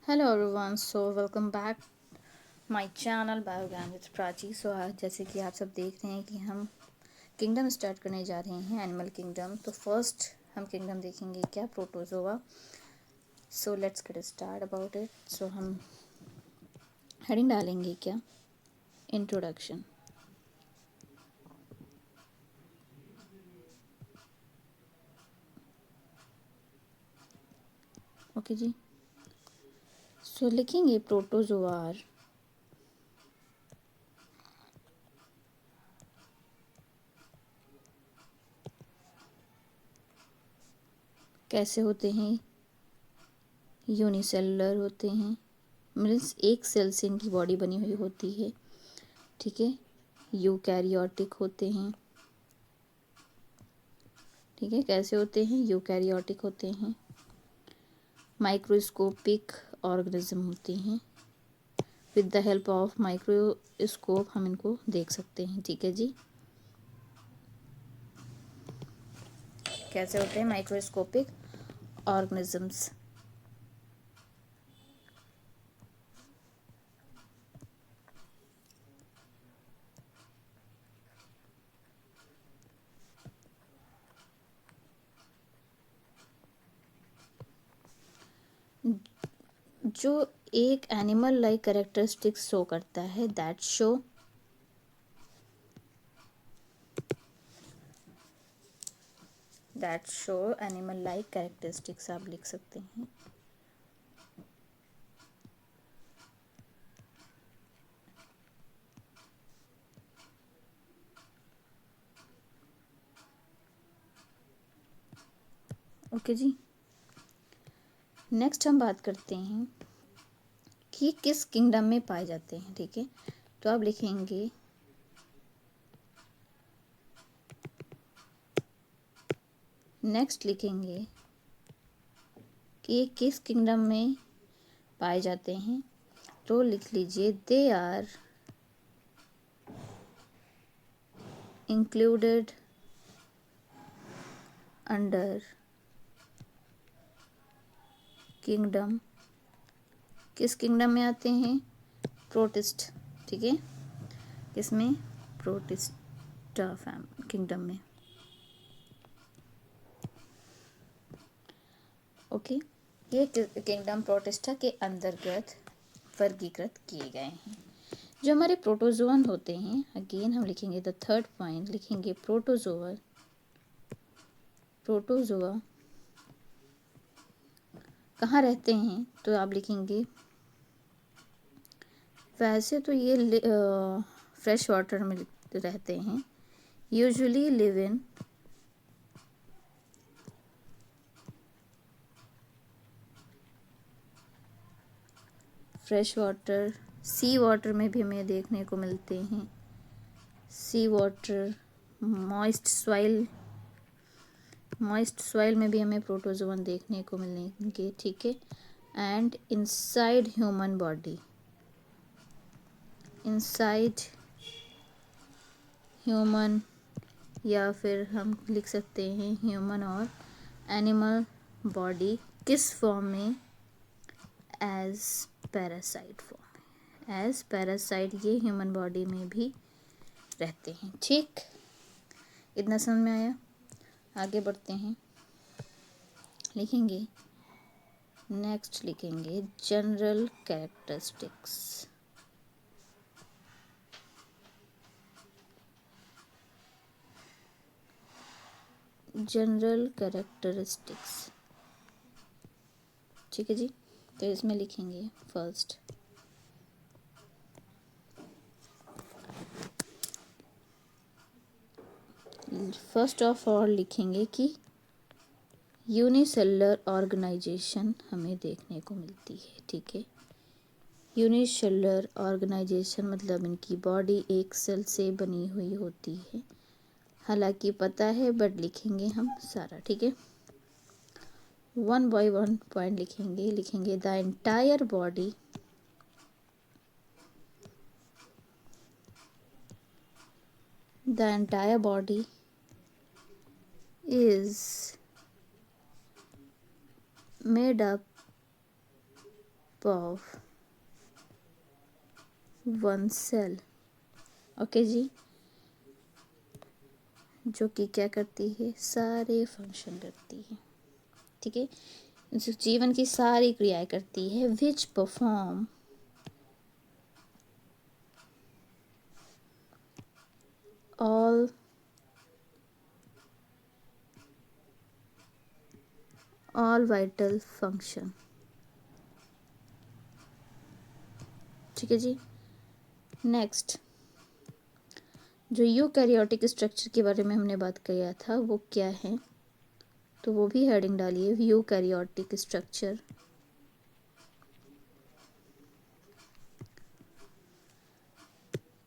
Hello everyone, so welcome back my channel Biogyan with Prachi. So आज जैसे कि आप सब देख रहे हैं कि हम किंगडम स्टार्ट करने जा रहे हैं, एनिमल किंगडम। तो फर्स्ट हम किंगडम देखेंगे क्या, protozoa. So let's get start about it. So हम हेडिंग डालेंगे क्या, इंट्रोडक्शन। ओके जी। सो लिखेंगे प्रोटोजोआर कैसे होते हैं, यूनिसेलुलर होते हैं, मीन्स एक सेल से इनकी बॉडी बनी हुई होती है, ठीक है। यूकैरियोटिक होते हैं, ठीक है। कैसे होते हैं, यूकैरियोटिक होते हैं। माइक्रोस्कोपिक ऑर्गेनिज्म होते हैं। With the help of microscope हम इनको देख सकते हैं, ठीक है जी। कैसे होते हैं माइक्रोस्कोपिक ऑर्गेनिजम्स। जो एक एनिमल लाइक कैरेक्टरिस्टिक्स शो करता है, that show animal like characteristics आप लिख सकते हैं। ओके जी। नेक्स्ट हम बात करते हैं कि किस किंगडम में पाए जाते हैं, ठीक है। तो आप लिखेंगे नेक्स्ट लिखेंगे कि ये किस किंगडम में पाए जाते हैं। तो लिख लीजिए they are included under kingdom. किस किंगडम में आते हैं, प्रोटिस्ट, ठीक है। किसमें, प्रोटिस्टा किंगडम में। ओके, ये किंगडम प्रोटिस्टा के अंतर्गत वर्गीकृत किए गए हैं। जो हमारे प्रोटोजोअन होते हैं, अगेन हम लिखेंगे द थर्ड पॉइंट, लिखेंगे प्रोटोजोआ कहाँ रहते हैं। तो आप लिखेंगे, वैसे तो ये फ्रेश वाटर में रहते हैं, usually live in fresh water, sea water में भी हमें देखने को मिलते हैं। सी वाटर, मॉइस्ट सॉइल में भी हमें प्रोटोजोवन देखने को मिलेंगे, ठीक है। एंड इनसाइड ह्यूमन, या फिर हम लिख सकते हैं ह्यूमन और एनिमल बॉडी, किस फॉर्म में, एज पैरासाइट ये ह्यूमन बॉडी में भी रहते हैं, ठीक। इतना समझ में आया। आगे बढ़ते हैं, लिखेंगे नेक्स्ट, लिखेंगे जनरल कैरेक्टरिस्टिक्स। ठीक है जी। तो इसमें लिखेंगे फर्स्ट ऑफ ऑल लिखेंगे कि यूनिसेलुलर ऑर्गेनाइजेशन हमें देखने को मिलती है, ठीक है। यूनिसेलुलर ऑर्गेनाइजेशन मतलब इनकी बॉडी एक सेल से बनी हुई होती है। हालांकि पता है बट लिखेंगे हम सारा, ठीक है। वन बाय वन पॉइंट लिखेंगे the entire body is made up of one cell. Okay जी, जो कि क्या करती है, सारे फंक्शन करती है, ठीक है, जो जीवन की सारी क्रियाएं करती है, which perform all vital function. ठीक है जी। नेक्स्ट, जो यूकैरियोटिक स्ट्रक्चर के बारे में हमने बात किया था वो क्या है, तो वो भी हेडिंग डालिए, यूकैरियोटिक स्ट्रक्चर।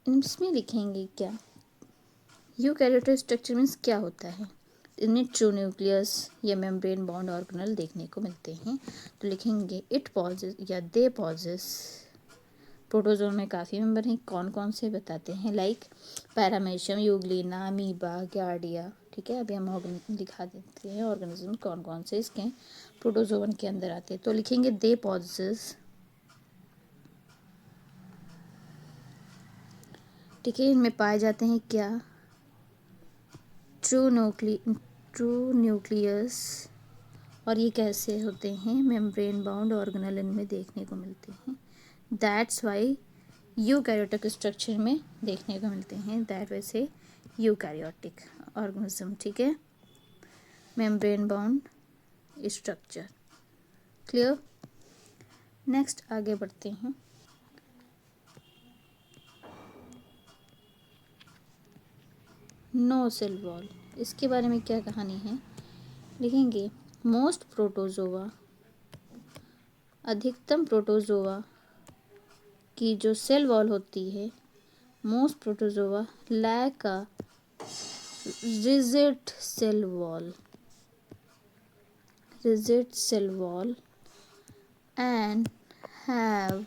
इसमें लिखेंगे क्या, यूकैरियोटिक स्ट्रक्चर मीन्स क्या होता है। इनमें ट्रू न्यूक्लियस या मेम्ब्रेन बॉन्ड ऑर्गेनल देखने को मिलते हैं, तो लिखेंगे इट पॉजेस या दे पॉजेस। प्रोटोजोन में काफ़ी मेंबर हैं, कौन कौन से बताते हैं, like paramecium, Euglena, amoeba, giardia. ठीक है, अभी हम दिखा देते हैं ऑर्गेनिज्म कौन कौन से इसके प्रोटोजोन के अंदर आते हैं, तो लिखेंगे दे पॉजेस। ठीक है, इनमें पाए जाते हैं क्या, ट्रू न्यूक्लियस, और ये कैसे होते हैं, मेम्ब्रेन बाउंड ऑर्गेनल इनमें देखने को मिलते हैं। दैट्स वाई यूकैरियोटिक स्ट्रक्चर में देखने को मिलते हैं, दैट वैसे यूकैरियोटिक ऑर्गेनिज्म। ठीक है, membrane bound structure, clear. Next आगे बढ़ते हैं। नो सेल वॉल, इसके बारे में क्या कहानी है, लिखेंगे मोस्ट प्रोटोजोआ, अधिकतम प्रोटोजोआ की जो सेल वॉल होती है, most protozoa lack a rigid cell wall and have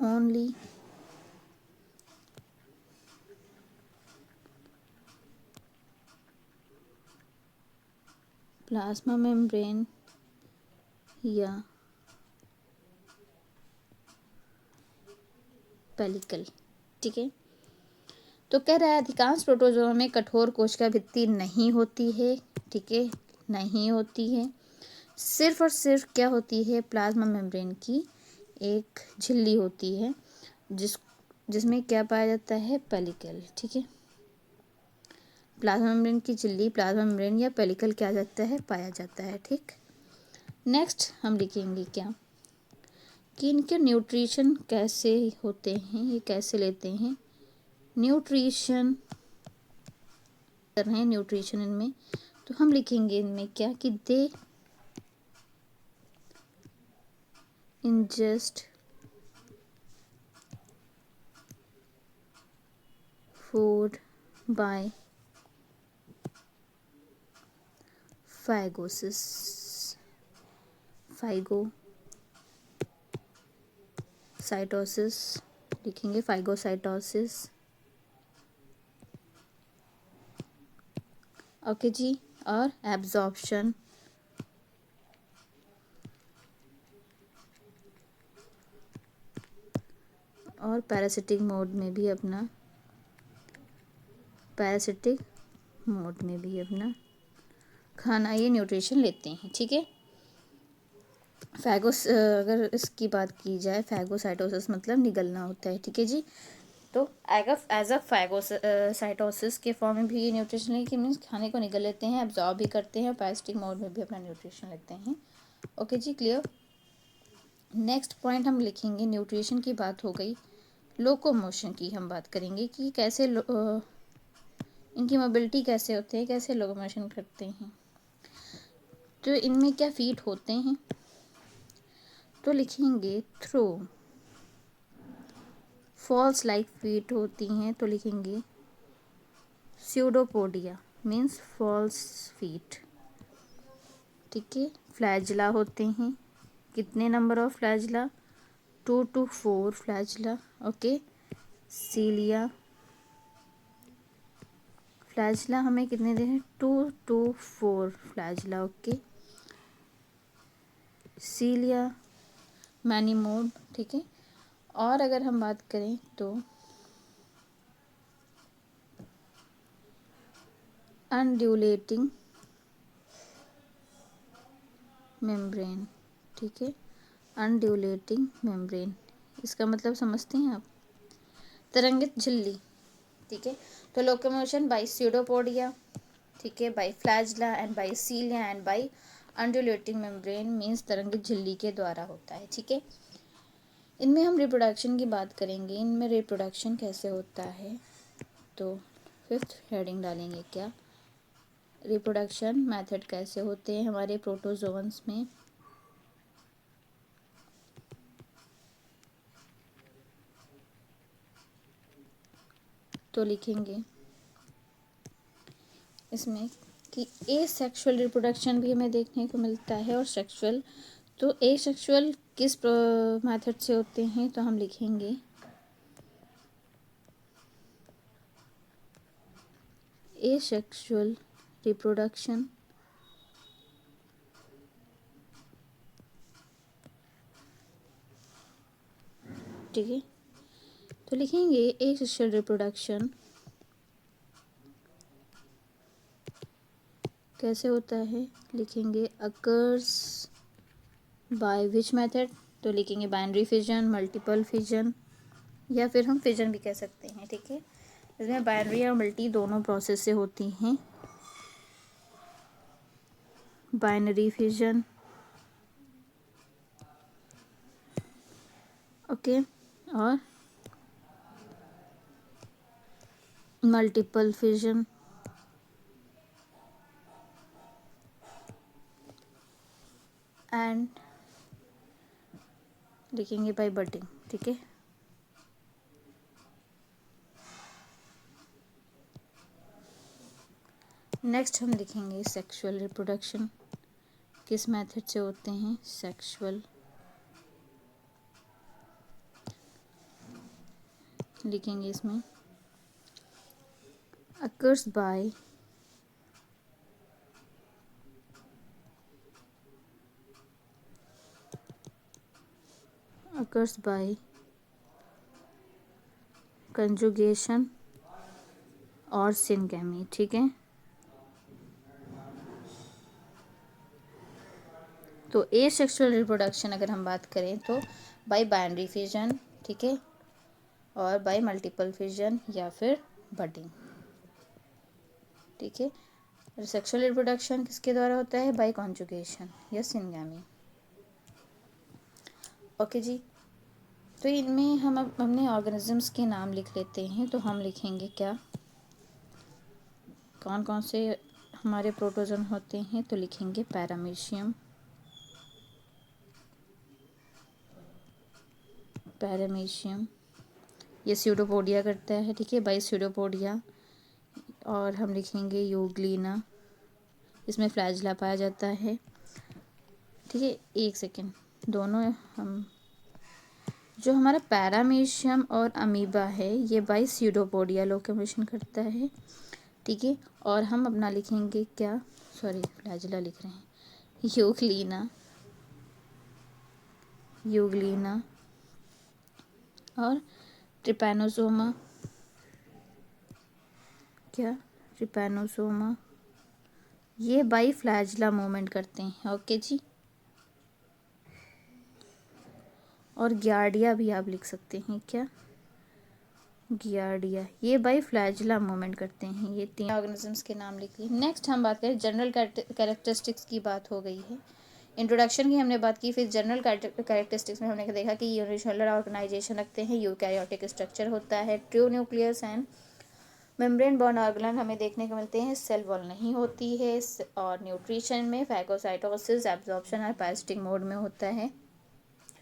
only plasma membrane या पेलिकल। ठीक है, तो कह रहा है अधिकांश प्रोटोजोआ में कठोर कोशिका भित्ति नहीं होती है। ठीक है, नहीं होती है, सिर्फ और सिर्फ क्या होती है, प्लाज्मा मेम्ब्रेन की एक झिल्ली होती है, जिसमें क्या पाया जाता है, पेलिकल। ठीक है, प्लाज्मा मेम्ब्रेन की झिल्ली, प्लाज्मा मेम्ब्रेन या पेलिकल क्या जाता है, पाया जाता है। ठीक, नेक्स्ट हम लिखेंगे क्या, कि इनके न्यूट्रिशन कैसे होते हैं, ये कैसे लेते हैं, न्यूट्रिशन कर रहे हैं, न्यूट्रिशन इनमें, तो हम लिखेंगे इनमें क्या, कि दे ingest food by phagocytosis, लिखेंगे फाइगोसाइटोसिस। ओके जी, और एब्जॉर्प्शन, और पैरासिटिक मोड में भी अपना खाना, ये न्यूट्रिशन लेते हैं। ठीक है, अगर इसकी बात की जाए, फैगोसाइटोसिस मतलब निगलना होता है। ठीक है जी, तो एज अ फैगोसाइटोसिस के फॉर्म में भी ये न्यूट्रिशन लेके मीन्स खाने को निगल लेते हैं, एब्जॉर्ब भी करते हैं, और पैरासिटिक मोड में भी अपना न्यूट्रिशन लेते हैं। ओके जी, क्लियर। नेक्स्ट पॉइंट हम लिखेंगे, न्यूट्रिशन की बात हो गई, लोकोमोशन की हम बात करेंगे कि कैसे इनकी मोबिलिटी कैसे होते हैं, कैसे लोकोमोशन करते हैं, तो इनमें क्या फीट होते हैं, तो लिखेंगे थ्रू फॉल्स लाइक फीट होती हैं, तो लिखेंगे स्यूडोपोडिया मीन्स फॉल्स फीट। ठीक है, फ्लैजिला होते हैं, कितने number of flagella, 2 to 4 flagella. Okay, cilia, flagella हमें कितने दे हैं, 2 to 4 flagella. Okay, cilia, many mode, ठीक है। और अगर हम बात करें तो अनड्यूलेटिंग मेम्ब्रेन, ठीक है, अनड्यूलेटिंग मेम्ब्रेन, इसका मतलब समझते हैं आप, तरंगित झिल्ली, ठीक है। तो लोकोमोशन बाय स्यूडोपोडिया, ठीक है, by flagella and by cilia and by undulating membrane means तरंगित झिल्ली के द्वारा होता है, ठीक है। इनमें हम रिप्रोडक्शन की बात करेंगे, इनमें रिप्रोडक्शन कैसे होता है, तो 5th हेडिंग डालेंगे क्या, रिप्रोडक्शन मेथड कैसे होते हैं हमारे प्रोटोजोअन्स में। तो लिखेंगे इसमें कि ए सेक्सुअल रिप्रोडक्शन भी हमें देखने को मिलता है और सेक्सुअल। तो ए सेक्सुअल किस मेथड से होते हैं, तो हम लिखेंगे ए सेक्सुअल रिप्रोडक्शन ठीक है। तो लिखेंगे ए सेक्सुअल रिप्रोडक्शन कैसे होता है, लिखेंगे अकर्स बाय विच मेथड, तो लिखेंगे बाइनरी फिजन, मल्टीपल फिजन, या फिर हम फिजन भी कह सकते हैं, ठीक है। इसमें बाइनरी और मल्टी दोनों प्रोसेस से होती हैं, बाइनरी फिजन, ओके, और मल्टीपल फिजन, एंड लिखेंगे बाय बडिंग, ठीक है। नेक्स्ट हम लिखेंगे सेक्सुअल रिप्रोडक्शन किस मेथड से होते हैं, सेक्सुअल, लिखेंगे इसमें अकर्स बाय कंजुगेशन और सिनगैमी, ठीक है। तो ए सेक्सुअल रिप्रोडक्शन अगर हम बात करें तो बाय बाइनरी फिजन, ठीक है, और बाय मल्टीपल फिजन या फिर बडिंग, ठीक है। सेक्सुअल रिप्रोडक्शन किसके द्वारा होता है, बाय कॉन्जुगेशन या सिनगैमी, ओके जी। तो इनमें हम अब अपने ऑर्गेनिजम्स के नाम लिख लेते हैं। तो हम लिखेंगे क्या, कौन कौन से हमारे प्रोटोजोन होते हैं, तो लिखेंगे पैरामीशियम, ये स्यूडोपोडिया करता है, ठीक है, बाई स्यूडोपोडिया। और हम लिखेंगे यूग्लिना, इसमें फ्लैजला पाया जाता है, ठीक है। एक सेकेंड, दोनों हम जो हमारा पैरामीशियम और अमीबा है ये बाई स्यूडोपोडिया लोकोमोशन करता है, ठीक है। और हम अपना लिखेंगे क्या, सॉरी फ्लैजला लिख रहे हैं, यूग्लिना और ट्रिपैनोसोमा, क्या, ट्रिपैनोसोमा, ये बाई फ्लैजला मूवमेंट करते हैं, ओके जी। और गियार्डिया भी आप लिख सकते हैं, क्या, गियार्डिया, ये बाई फ्लैजला मूवमेंट करते हैं। ये 3 ऑर्गेनिजम्स के नाम लिख लिए। नेक्स्ट हम बात करें जनरल कैरेक्टरिस्टिक्स की बात हो गई है, इंट्रोडक्शन की हमने बात की, फिर जनरल कैरेक्टरिस्टिक्स में हमने देखा कि यूनिसेलुलर ऑर्गेनाइजेशन रखते हैं, यूकैरियोटिक स्ट्रक्चर होता है, true nucleus and membrane born organelle हमें देखने को मिलते हैं, सेल वॉल नहीं होती है, और न्यूट्रिशन में फैगोसाइटोसिस, एब्जॉर्प्शन और पैरासिटिक मोड में होता है।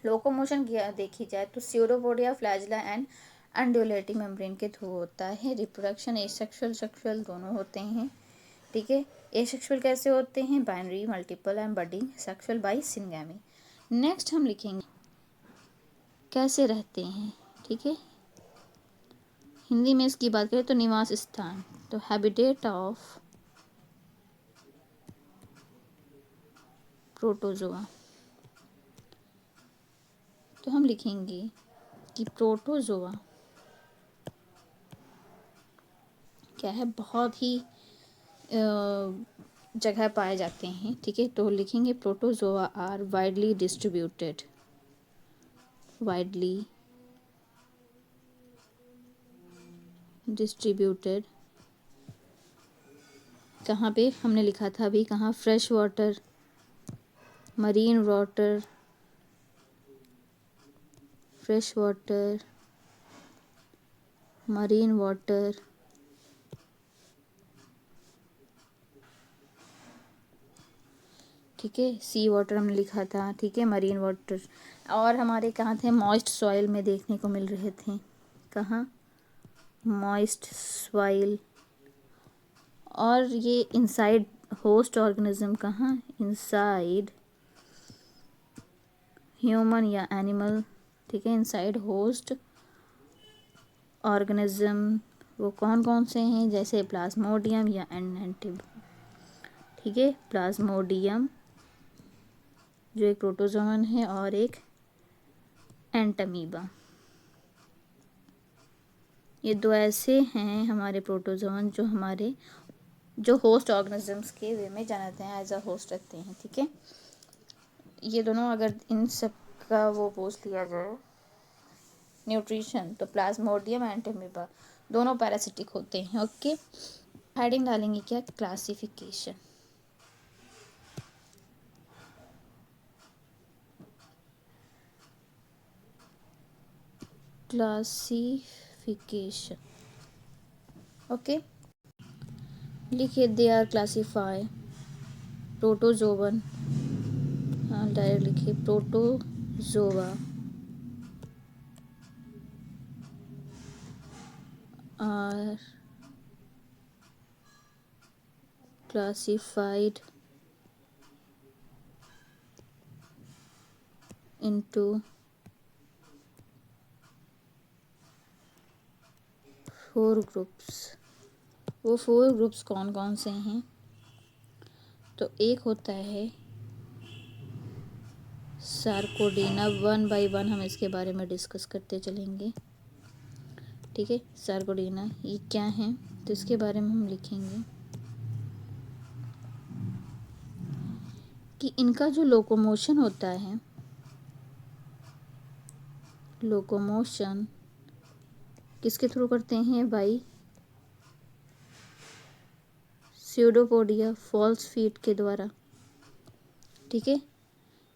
लोकोमोशन देखी जाए तो स्यूडोपोडिया, फ्लैजला एंड अनड्यूलेटिंग मेम्ब्रेन के थ्रू होता है। रिप्रोडक्शन एसेक्सुअल सेक्सुअल दोनों होते हैं, ठीक है। एसेक्सुअल कैसे होते हैं, binary, multiple and budding, sexual by syngamy. Next हम लिखेंगे कैसे रहते हैं, ठीक है, हिंदी में इसकी बात करें तो निवास स्थान, तो हैबिटेट ऑफ प्रोटोजोआ। तो हम लिखेंगे कि प्रोटोजोआ क्या है, बहुत ही जगह पाए जाते हैं। ठीक है, तो लिखेंगे protozoa are widely distributed, widely distributed. कहाँ पे हमने लिखा था अभी, कहाँ, fresh water, marine water, fresh water, marine water, ठीक है, सी वाटर हमने लिखा था। ठीक है, मरीन वाटर। और हमारे कहाँ थे, मॉइस्ट सॉइल में देखने को मिल रहे थे। कहाँ, मॉइस्ट सॉइल। और ये इनसाइड होस्ट ऑर्गेनिज्म, कहाँ, इनसाइड ह्यूमन या एनिमल। ठीक है, इनसाइड होस्ट ऑर्गेनिज्म वो कौन कौन से हैं, जैसे प्लाज्मोडियम या एंटिब। ठीक है, प्लाज्मोडियम जो एक प्रोटोजोवन है और एक एंटमीबा। ये दो ऐसे हैं हमारे प्रोटोजोवन जो हमारे जो होस्ट ऑर्गेनिजम्स के वे में जाते हैं, एज अ होस्ट रहते हैं। ठीक है, ये दोनों अगर इन सब का वो पूछ लिया जाए न्यूट्रिशन, तो प्लाज्मोडियम एंटमीबा दोनों पैरासिटिक होते हैं। ओके, हेडिंग डालेंगे क्या, क्लासिफिकेशन। Classification, okay. लिखिए दे आर क्लासिफाई प्रोटोजोवन, हाँ डायरेक्ट लिखिए protozoa are classified into 4 groups. वो 4 ग्रुप्स कौन कौन से हैं, तो एक होता है सार्कोडीना। 1 बाय 1 हम इसके बारे में डिस्कस करते चलेंगे। ठीक है, सार्कोडीना ये क्या है, तो इसके बारे में हम लिखेंगे कि इनका जो लोकोमोशन होता है, लोकोमोशन किसके थ्रू करते हैं, बाई स्यूडोपोडिया फॉल्स फीट के द्वारा। ठीक है,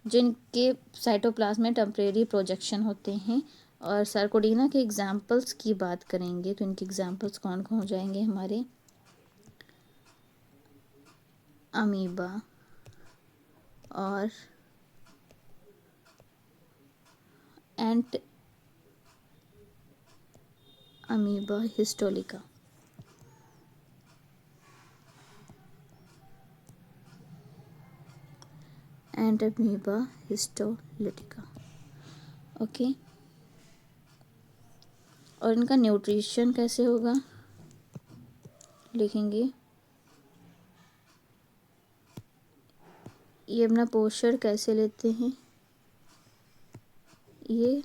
जिनके साइटोप्लाज्म में टेम्परेरी प्रोजेक्शन होते हैं। और सार्कोडीना के एग्जाम्पल्स की बात करेंगे तो इनके एग्जाम्पल्स कौन कौन हो जाएंगे हमारे, अमीबा और एंट अमीबा हिस्टोलिका। एंट अमीबा हिस्टोलिटिका, ओके। और इनका न्यूट्रिशन कैसे होगा, लिखेंगे ये अपना पोषण कैसे लेते हैं, ये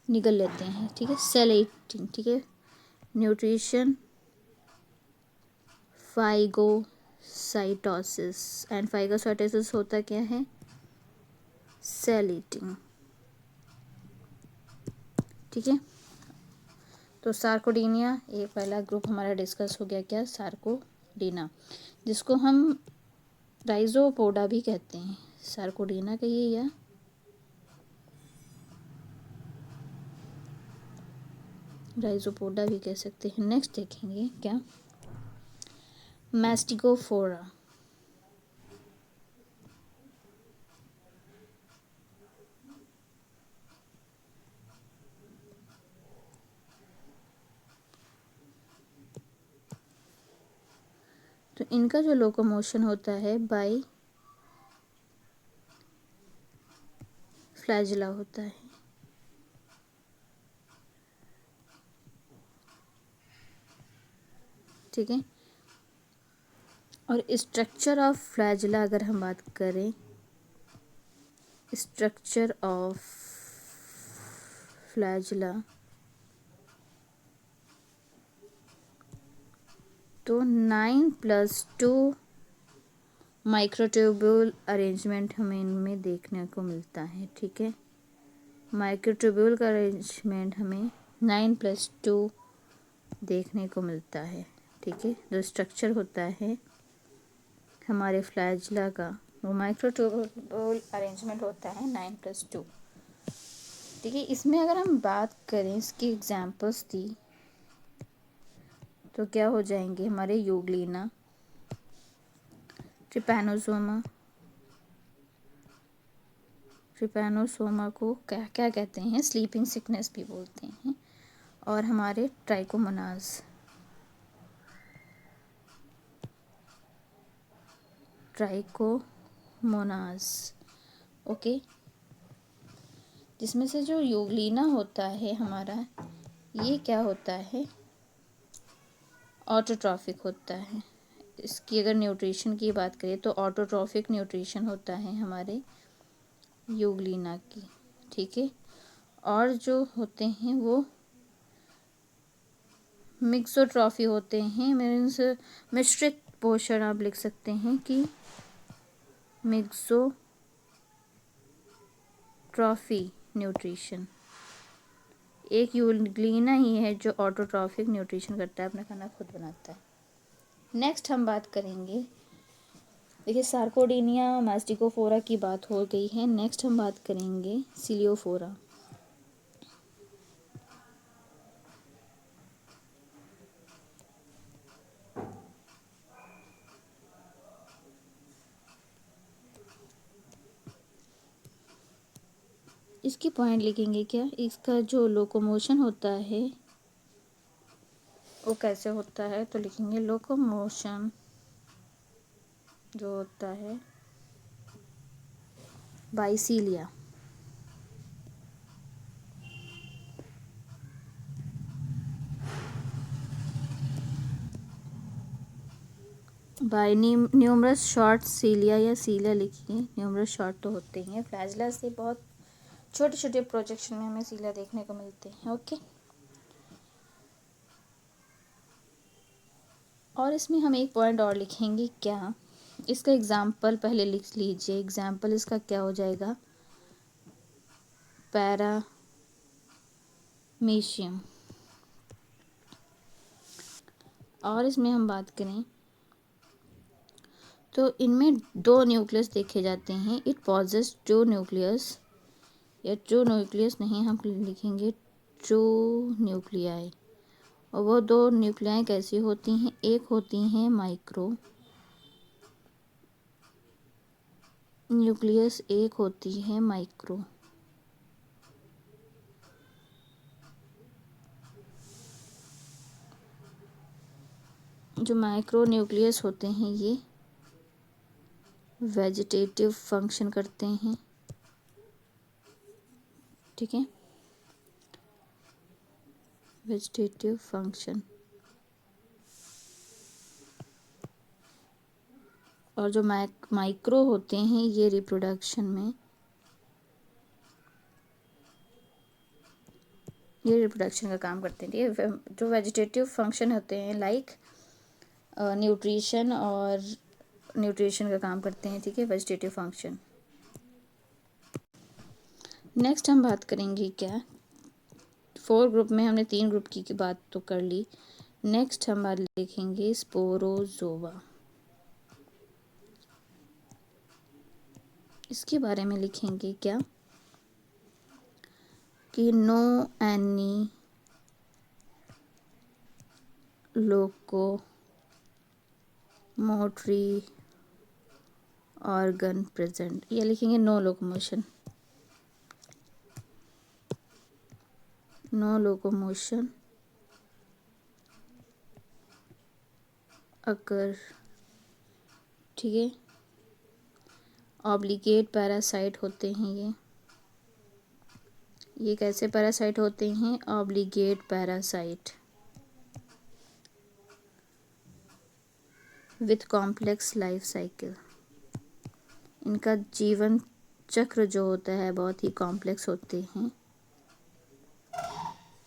निगल लेते हैं। ठीक है, सेल ईटिंग। ठीक है, न्यूट्रिशन फाइगोसाइटोसिस, एंड फाइगोसाइटोसिस होता क्या है, सेल ईटिंग। ठीक है, तो सार्कोडीनिया ये पहला ग्रुप हमारा डिस्कस हो गया, क्या, सार्कोडीना, जिसको हम राइजोपोडा भी कहते हैं। सार्कोडीना कहिए या राइजोपोडा भी कह सकते हैं। नेक्स्ट देखेंगे क्या, मैस्टिकोफोरा। तो इनका जो लोकोमोशन होता है बाय फ्लैजिला होता है। ठीक है। और स्ट्रक्चर ऑफ फ्लैजिला अगर हम बात करें, स्ट्रक्चर ऑफ फ्लैजिला, तो 9+2 माइक्रोट्यूब्यूल अरेंजमेंट हमें इनमें देखने को मिलता है। ठीक है, माइक्रोट्यूब्यूल का अरेंजमेंट हमें 9+2 देखने को मिलता है। ठीक है, जो स्ट्रक्चर होता है हमारे फ्लैजिला का वो माइक्रोट्यूब्यूल अरेंजमेंट होता है 9+2। ठीक है, इसमें अगर हम बात करें, इसकी एग्जांपल्स दी तो क्या हो जाएंगे हमारे यूग्लिना, ट्रिपैनोसोमा। ट्रिपैनोसोमा को क्या क्या कहते हैं, स्लीपिंग सिकनेस भी बोलते हैं। और हमारे ट्राइकोमोनास, ट्राइकोमोनास, ओके। जिसमें से जो यूग्लिना होता है हमारा, ये क्या होता है, ऑटोट्रॉफिक होता है। इसकी अगर न्यूट्रिशन की बात करें तो ऑटोट्रॉफिक न्यूट्रिशन होता है हमारे यूग्लिना की। ठीक है, और जो होते हैं वो मिक्सोट्रॉफी होते हैं, मीन्स मिश्रित पोषण आप लिख सकते हैं कि मिक्सोट्रॉफी न्यूट्रिशन। एक यूग्लिना ही है जो ऑटोट्रॉफिक न्यूट्रिशन करता है, अपना खाना खुद बनाता है। नेक्स्ट हम बात करेंगे, देखिए सार्कोडीनिया मैस्टिकोफोरा की बात हो गई है। नेक्स्ट हम बात करेंगे सिलियोफोरा। इसकी पॉइंट लिखेंगे क्या, इसका जो लोकोमोशन होता है वो कैसे होता है, तो लिखेंगे लोकोमोशन जो होता है बाय सीलिया। बाय न्यूमरस शॉर्ट सीलिया या सीलिया लिखिए, न्यूमरस शॉर्ट तो होते ही हैं। फ्लैजिला से बहुत छोटे छोटे प्रोजेक्शन में हमें सीलिया देखने को मिलते हैं। ओके, और इसमें हम एक पॉइंट और लिखेंगे क्या, इसका एग्जाम्पल पहले लिख लीजिए। एग्जाम्पल इसका क्या हो जाएगा, पैरामीशियम। और इसमें हम बात करें तो इनमें 2 न्यूक्लियस देखे जाते हैं। इट पॉजेस 2 न्यूक्लियस, या ट्रू न्यूक्लियस नहीं, हम लिखेंगे ट्रू न्यूक्लियाई। और वो 2 न्यूक्लियाई कैसी होती हैं, एक होती हैं माइक्रो न्यूक्लियस, एक होती है माइक्रो। जो माइक्रो न्यूक्लियस होते हैं ये वेजिटेटिव फंक्शन करते हैं। ठीक है, वेजिटेटिव फंक्शन। और जो माइक्रो होते हैं ये रिप्रोडक्शन में, ये रिप्रोडक्शन का काम करते हैं। ये जो वेजिटेटिव फंक्शन होते हैं लाइक न्यूट्रिशन और न्यूट्रिशन का काम करते हैं। ठीक है, वेजिटेटिव फंक्शन। नेक्स्ट हम बात करेंगे क्या, 4 ग्रुप में हमने 3 ग्रुप की बात तो कर ली। नेक्स्ट हम बात लिखेंगे स्पोरोजोआ। इसके बारे में लिखेंगे क्या कि no any locomotory organ present, ये लिखेंगे no locomotion, no locomotion occur. ठीक है, ऑब्लिगेट पैरासाइट होते हैं ये कैसे पैरासाइट होते हैं, obligate parasite. With complex life cycle. इनका जीवन चक्र जो होता है बहुत ही कॉम्प्लेक्स होते हैं,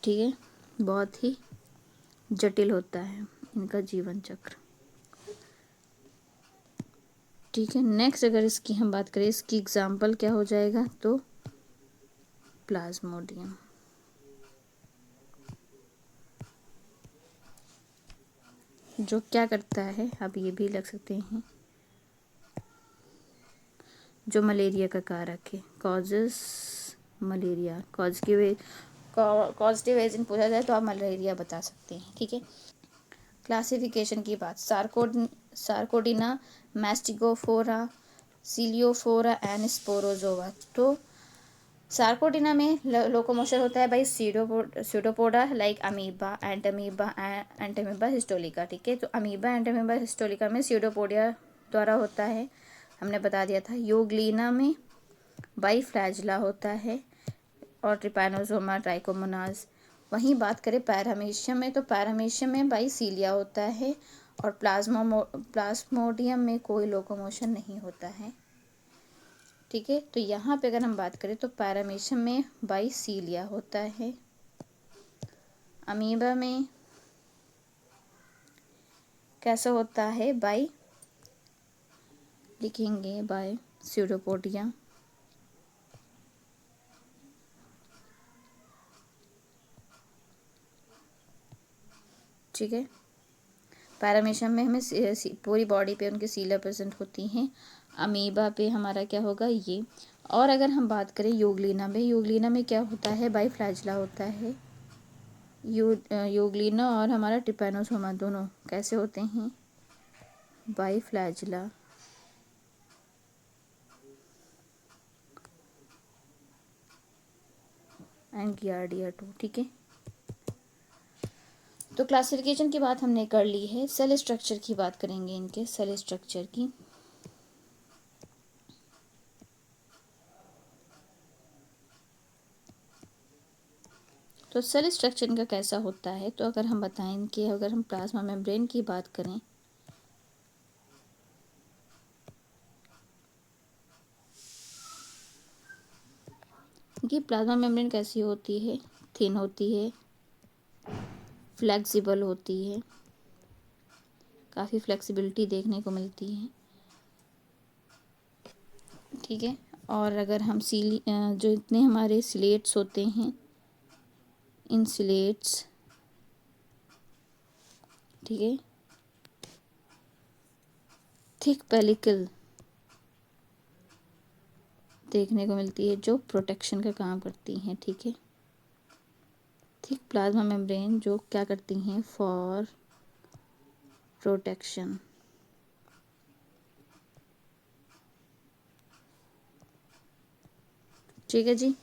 ठीक है, बहुत ही जटिल होता है इनका जीवन चक्र, ठीक है। नेक्स्ट अगर इसकी हम बात करें, इसकी एग्जाम्पल क्या हो जाएगा, तो प्लाज्मोडियम। जो क्या करता है, आप ये भी लग सकते हैं, जो मलेरिया का कारक है, कॉजेस मलेरिया, कॉजेटिव एजेंट पूछा जाए तो आप मलेरिया बता सकते हैं, ठीक है। क्लासिफिकेशन की बात, sarcodina, mastigophora, ciliophora and sporozoa. तो सार्कोडिना में लोकोमोशन होता है by pseudopodia like amoeba, entamoeba histolytica, ठीक है। तो अमीबा एंटमीबा हिस्टोलिका में सीडोपोडिया द्वारा होता है, हमने बता दिया था। यूग्लिना में बाई फ्लैजिला होता है, और ट्रिपैनोसोमा ट्राइकोमोनाज। वहीं बात करें पैरामीशियम में, तो पैरामीशियम में बाई सीलिया होता है, और प्लाज्मोडियम में कोई लोकोमोशन नहीं होता है, ठीक है। तो यहाँ पे अगर हम बात करें तो पैरामीशियम में बाई सीलिया होता है, अमीबा में कैसा होता है, बाई, लिखेंगे बाय स्यूडोपोडिया, ठीक है। पैरामीशियम में हमें पूरी बॉडी पे उनकी सीलिया प्रेजेंट होती हैं, अमीबा पे हमारा क्या होगा, ये। और अगर हम बात करें यूग्लिना में क्या होता है, बाई फ्लैजिला होता है। यूग्लिना और हमारा ट्रिपैनोसोमा दोनों कैसे होते हैं, bi flagella, and Giardia too, ठीक है। तो क्लासिफिकेशन की बात हमने कर ली है। सेल स्ट्रक्चर की बात करेंगे, इनके सेल स्ट्रक्चर की। तो सेल स्ट्रक्चर इनका कैसा होता है, तो अगर हम बताएं कि अगर हम प्लाज्मा मेम्ब्रेन की बात करें, कि प्लाज्मा मेम्ब्रेन कैसी होती है, थिन होती है, फ्लेक्सिबल होती है, काफ़ी फ्लेक्सिबिलिटी देखने को मिलती है, ठीक है। और अगर हम जो इतने हमारे सिलेट्स होते हैं, इन सिलेट्स, ठीक है, थिक पेलिकल देखने को मिलती है, जो प्रोटेक्शन का काम करती हैं, ठीक है। थिक प्लाज्मा मेम्ब्रेन जो क्या करती हैं, फॉर प्रोटेक्शन, ठीक है जी।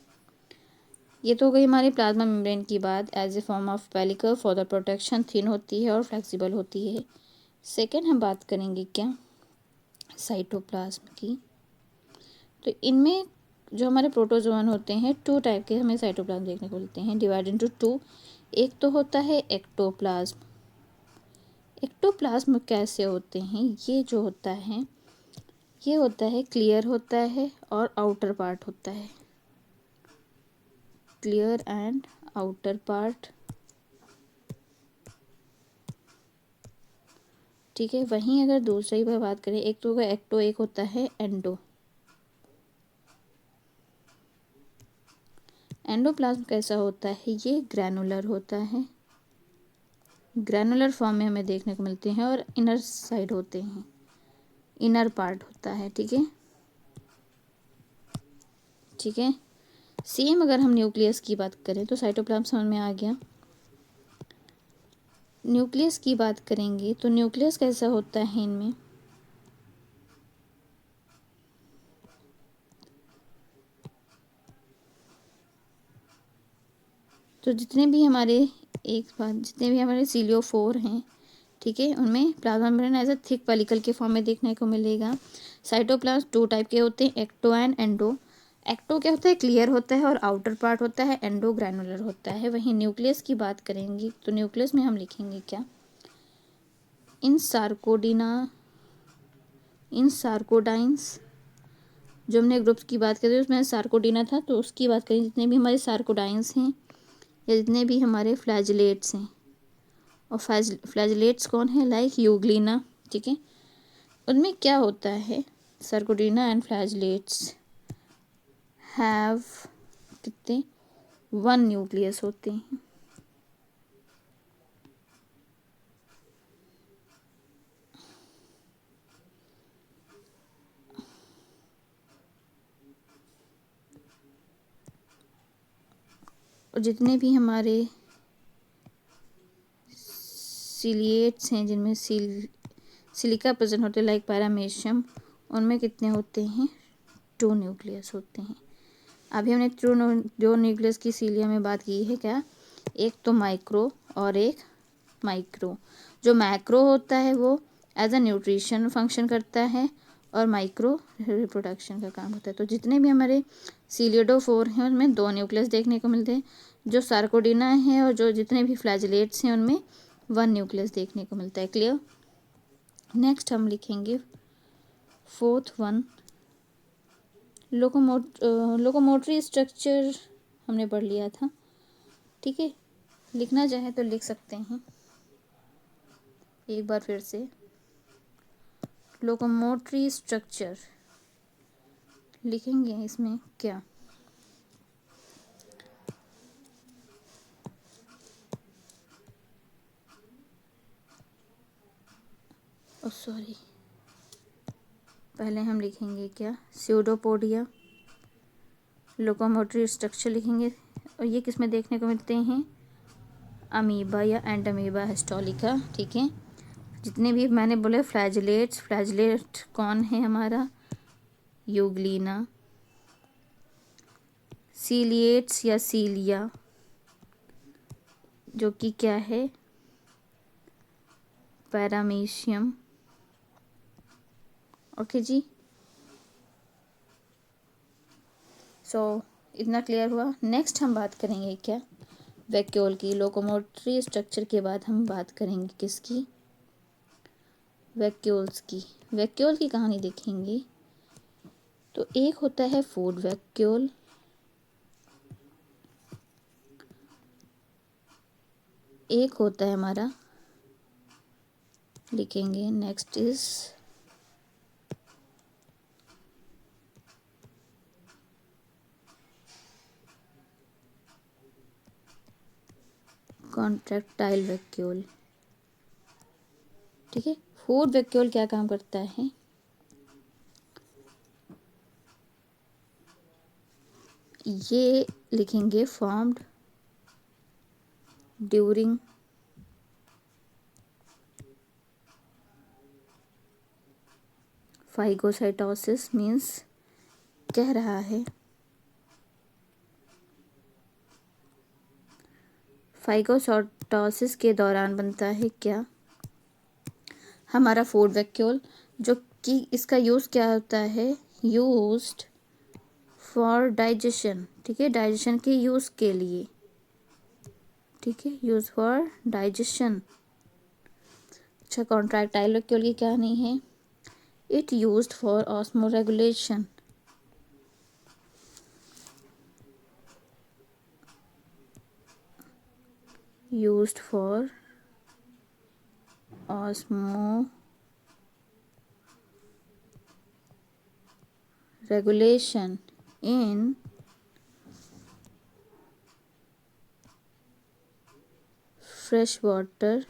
ये तो हो गई हमारी प्लाज्मा मेम्ब्रेन की बात। As a form of pellicle for the protection, thin होती है और फ्लेक्सिबल होती है। सेकेंड हम बात करेंगे क्या, साइटोप्लाज्म की। तो इनमें जो हमारे प्रोटोजोअन होते हैं, टू टाइप के हमें साइटोप्लाज्म देखने को मिलते हैं, डिवाइड इनटू टू। एक तो होता है एक्टोप्लाज्म। एक्टोप्लाज्म कैसे होते हैं, ये जो होता है, ये होता है क्लियर होता है और आउटर पार्ट होता है, क्लियर एंड आउटर पार्ट, ठीक है। वहीं अगर दूसरी पर बात करें, एक तो होगा एक्टो, एक होता है एंडो। एंडोप्लाज्म कैसा होता है, ये ग्रैनुलर होता है, ग्रैनुलर फॉर्म में हमें देखने को मिलते हैं, और इनर साइड होते हैं, इनर पार्ट होता है, ठीक है, ठीक है। सेम अगर हम न्यूक्लियस की बात करें, तो साइटोप्लाज्म समझ में आ गया। न्यूक्लियस की बात करेंगे, तो न्यूक्लियस कैसा होता है इनमें, तो जितने भी हमारे सीलियोफोर हैं, ठीक है, उनमें plasma membrane as a thick pellicle के फॉर्म में देखने को मिलेगा। साइटोप्लाज्म टू टाइप के होते हैं, एक्टो एंड एंडो। एक्टो क्या होता है, क्लियर होता है और आउटर पार्ट होता है, एंडो ग्रैनुलर होता है। वहीं न्यूक्लियस की बात करेंगे, तो न्यूक्लियस में हम लिखेंगे क्या, इन सार्कोडीना, इन सार्कोडाइंस, जो हमने ग्रुप्स की बात करी उसमें सार्कोडीना था, तो उसकी बात करें जितने भी हमारे सार्कोडाइंस हैं या जितने भी हमारे फ्लैजिलेट्स हैं। और फ्लैजिलेट्स कौन है? लाइक यूग्लिना, ठीक है। उनमें क्या होता है? सार्कोडीना एंड फ्लैजिलेट्स हैव कितने? 1 न्यूक्लियस होते हैं। और जितने भी हमारे सिलिएट्स हैं जिनमें सिलिका प्रेजेंट होते हैं लाइक पैरामेशियम, उनमें कितने होते हैं? 2 न्यूक्लियस होते हैं। अभी हमने दो न्यूक्लियस की सीलिया में बात की है क्या? एक तो माइक्रो और एक माइक्रो। जो मैक्रो होता है वो एज अ न्यूट्रिशन फंक्शन करता है और माइक्रो रिप्रोडक्शन का काम होता है। तो जितने भी हमारे सीलियोडोफोर हैं उनमें 2 न्यूक्लियस देखने को मिलते हैं। जो सार्कोडीना है और जो जितने भी फ्लैजिलेट्स हैं उनमें 1 न्यूक्लियस देखने को मिलता है। क्लियर? नेक्स्ट हम लिखेंगे 4th वन, लोकोमोटरी स्ट्रक्चर हमने पढ़ लिया था, ठीक है। लिखना चाहे तो लिख सकते हैं एक बार फिर से। लोकोमोटरी स्ट्रक्चर लिखेंगे, इसमें क्या? सॉरी, पहले हम लिखेंगे क्या? स्यूडोपोडिया, लोकोमोटरी स्ट्रक्चर लिखेंगे। और ये किस में देखने को मिलते हैं? अमीबा या एंडमीबा हिस्टोलिका, ठीक है। जितने भी मैंने बोले फ्लैजिलेट्स, फ्लैजिलेट कौन है हमारा? यूग्लिना। सीलिएट्स या सीलिया जो कि क्या है? पैरामीशियम। ओके जी, सो इतना क्लियर हुआ। नेक्स्ट हम बात करेंगे क्या? वैक्यूल की। लोकोमोटरी स्ट्रक्चर के बाद हम बात करेंगे किसकी? वैक्यूल्स की। वैक्यूल की कहानी देखेंगे तो एक होता है फूड वैक्यूल, एक होता है हमारा, लिखेंगे नेक्स्ट इज कॉन्ट्रैक्टाइल वैक्यूल, ठीक है। फूड वैक्यूल क्या काम करता है? ये लिखेंगे फॉर्म्ड ड्यूरिंग फाइगोसाइटोसिस, मीन्स कह रहा है फाइगोसाइटोसिस के दौरान बनता है क्या? हमारा फूड वैक्यूल, जो कि इसका यूज़ क्या होता है? यूज्ड फॉर डाइजेशन, ठीक है, डाइजेशन के यूज़ के लिए, ठीक है, यूज़ फॉर डाइजेशन। अच्छा, कॉन्ट्रैक्टाइल वैक्यूल की क्या नहीं है? It used for osmoregulation, used for osmoregulation in fresh water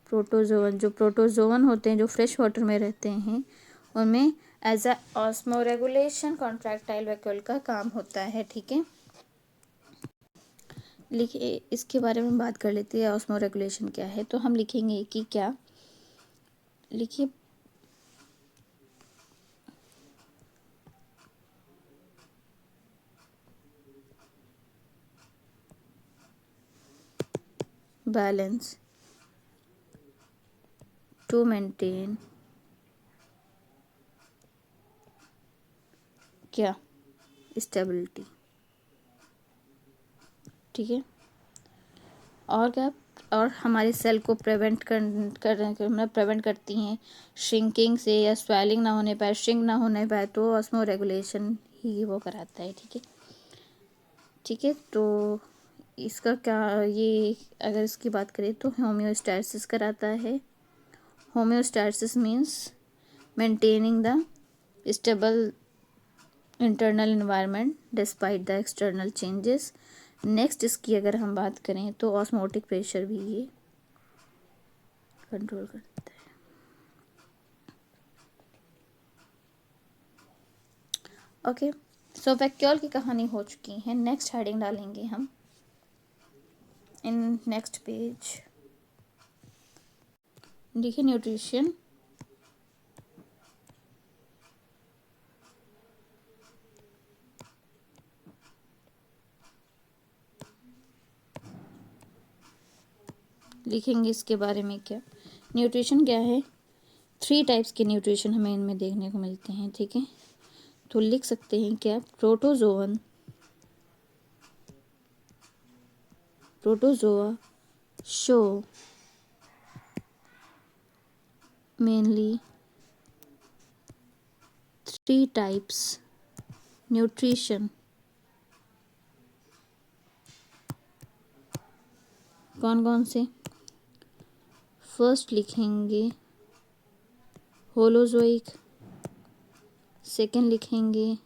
protozoan. जो प्रोटोजोवन होते हैं जो फ्रेश वाटर में रहते हैं उनमें as a osmoregulation contractile vacuole का काम होता है, ठीक है। लिखिए, इसके बारे में बात कर लेते हैं ऑस्मो रेगुलेशन क्या है। तो हम लिखेंगे कि क्या? लिखिए, बैलेंस टू मेंटेन क्या? स्टेबिलिटी, ठीक है। और क्या? और हमारे सेल को प्रिवेंट करती हैं श्रिंकिंग से, या स्वेलिंग ना होने पाए, श्रिंक ना होने पाए, तो ऑस्मो रेगुलेशन ही वो कराता है। ठीक है, ठीक है। तो इसका क्या, ये अगर इसकी बात करें तो होम्योस्टैसिस कराता है। Homeostasis means maintaining the stable internal environment despite the external changes. Next इसकी अगर हम बात करें तो ऑस्मोटिक प्रेशर भी ये कंट्रोल करता है। ओके, सो वैक्यूल की कहानी हो चुकी है। नेक्स्ट हेडिंग डालेंगे हम इन नेक्स्ट पेज। देखिए न्यूट्रिशन, लिखेंगे इसके बारे में क्या, न्यूट्रिशन क्या है। 3 टाइप्स के न्यूट्रिशन हमें इनमें देखने को मिलते हैं। ठीक है, तो लिख सकते हैं क्या, protozoan, protozoa show mainly 3 types nutrition. कौन कौन से, फर्स्ट लिखेंगे होलोजोइक, सेकेंड लिखेंगे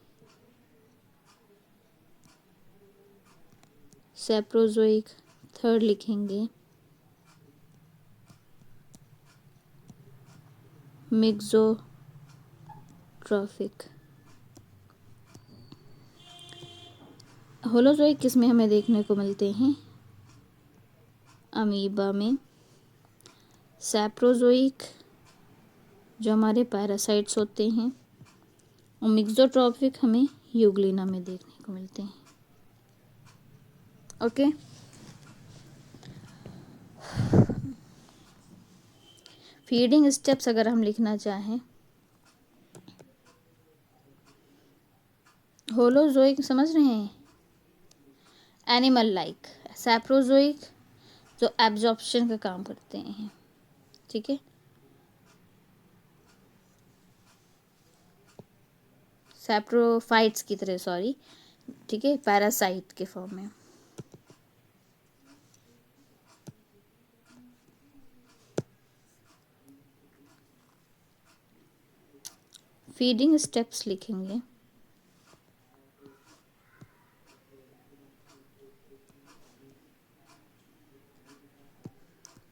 सेप्रोजोइक, थर्ड लिखेंगे मिक्सोट्रॉफिक। होलोजोइक किसमें हमें देखने को मिलते हैं, अमीबा में। सैप्रोजोइक जो हमारे पैरासाइट्स होते हैं, और मिक्सोट्रॉफिक हमें यूग्लिना में देखने को मिलते हैं। ओके, फीडिंग स्टेप्स अगर हम लिखना चाहें, होलोजोइक समझ रहे हैं, एनिमल लाइक। सैप्रोजोइक जो एब्जॉर्प्शन का काम करते हैं। ठीक है, सैप्रोफाइट्स की तरह, सॉरी, ठीक है, पैरासाइट के फॉर्म में। फीडिंग स्टेप्स लिखेंगे,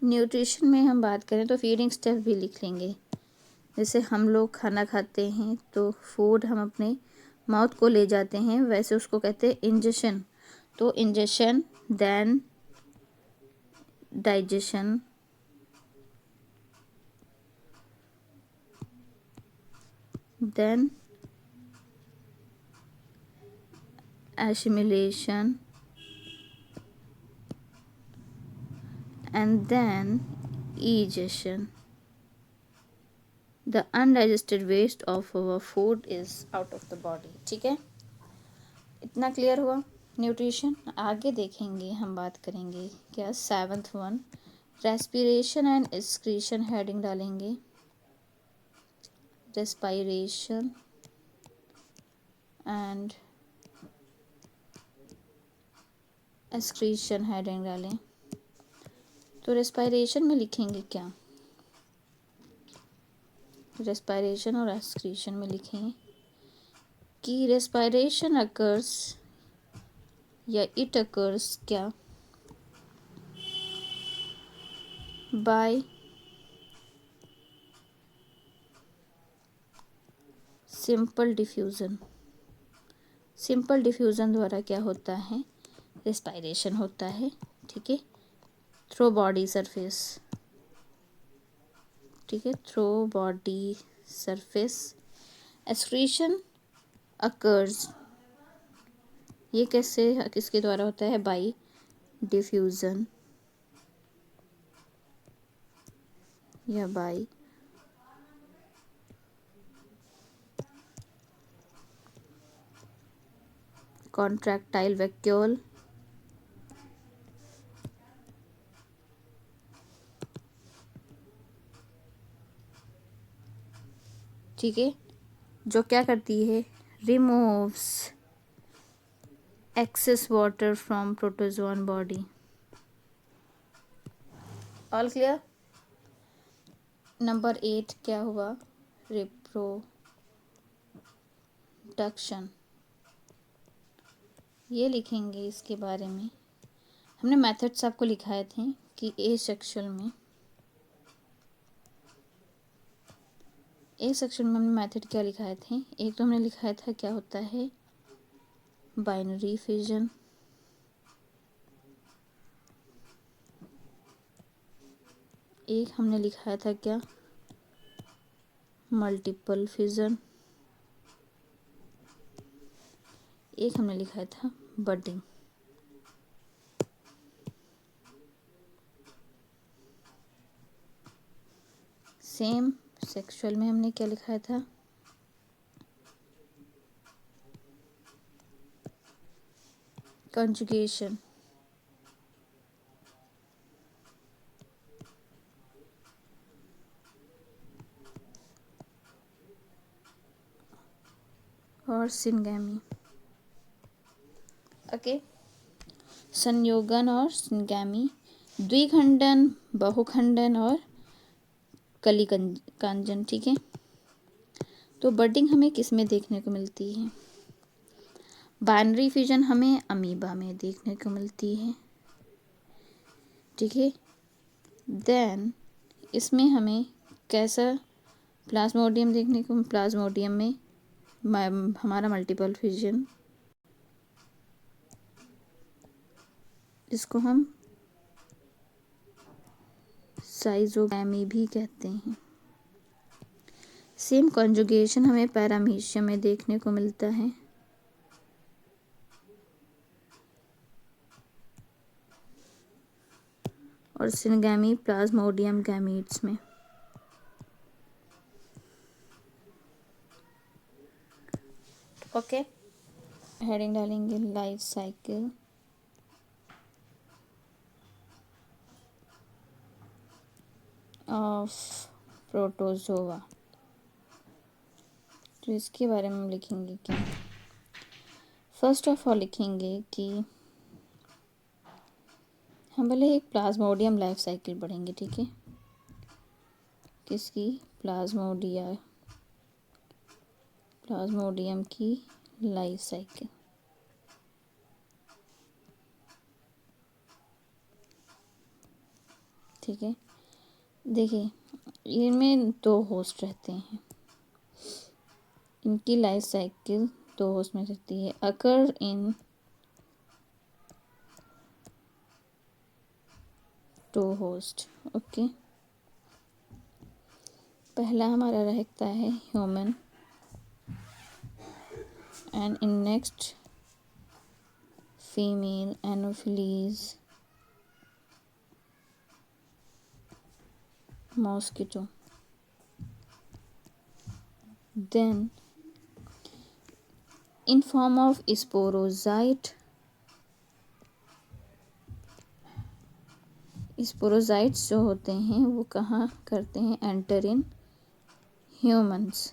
न्यूट्रिशन में हम बात करें तो फीडिंग स्टेप भी लिख लेंगे। जैसे हम लोग खाना खाते हैं तो फूड हम अपने माउथ को ले जाते हैं, वैसे उसको कहते हैं इंजेशन। तो ingestion, then digestion, then assimilation, and then egestion. The undigested waste of our food is out of the body. ठीक है, इतना क्लियर हुआ न्यूट्रिशन। आगे देखेंगे, हम बात करेंगे क्या, 7th one, respiration and excretion heading डालेंगे। रेस्पिरेशन एंड एक्सक्रीशन हेडिंग डालें। तो रेस्पिरेशन में लिखेंगे क्या, रेस्पिरेशन और एक्सक्रीशन में लिखें कि रेस्पिरेशन अकर्स, या इट अकर्स क्या, bye simple diffusion. Simple diffusion द्वारा क्या होता है, रेस्पिरेशन होता है। ठीक है, थ्रू बॉडी सरफेस। ठीक है, through body surface. Excretion occurs, ये कैसे, किसके द्वारा होता है, बाय डिफ्यूज़न या बाय कॉन्ट्रैक्टाइल वैक्यूल ठीक है, जो क्या करती है, removes excess water from protozoan body. All clear. Number 8 क्या हुआ, रिप्रोडक्शन। ये लिखेंगे इसके बारे में। हमने मेथड्स आपको लिखाए थे कि एसेक्सुअल में हमने मेथड क्या लिखाए थे। एक तो हमने लिखाया था क्या होता है, बाइनरी फिजन। एक हमने लिखाया था क्या, मल्टीपल फिजन। एक हमने लिखाया था बडिंग। सेम सेक्सुअल में हमने क्या लिखाया था, कंजुगेशन। और सिनगैमी। ओके, संयोगन और सिनगैमी, द्विखंडन, बहुखंडन और कलिकांजन। ठीक है, तो बडिंग हमें किस में देखने को मिलती है, बाइनरी फिजन हमें अमीबा में देखने को मिलती है। ठीक है, देन इसमें हमें कैसा प्लाज्मोडियम देखने को, प्लाज्मोडियम में हमारा मल्टीपल फिजन, इसको हम साइजोगैमी भी कहते हैं। सेम कॉन्जुगेशन हमें पैरामीशियम में देखने को मिलता है। और सिनगैमी प्लाज्मोडियम गैमीट्स में। ओके, हेडिंग डालेंगे लाइफ साइकिल ऑफ प्रोटोजोआ। तो इसके बारे में हम लिखेंगे क्या, फर्स्ट ऑफ ऑल लिखेंगे कि हम पहले एक प्लाज्मोडियम लाइफ साइकिल पढ़ेंगे। ठीक है, किसकी, प्लाज्मोडियम की लाइफ साइकिल। ठीक है, देखिए इनमें 2 होस्ट रहते हैं, इनकी लाइफ साइकिल 2 होस्ट में रहती है। अकर इन 2 होस्ट। ओके, पहला हमारा रहता है human and in next female anopheles mosquito. Then in form of sporozoite, sporozoites जो होते हैं वो कहाँ करते हैं, enter in humans.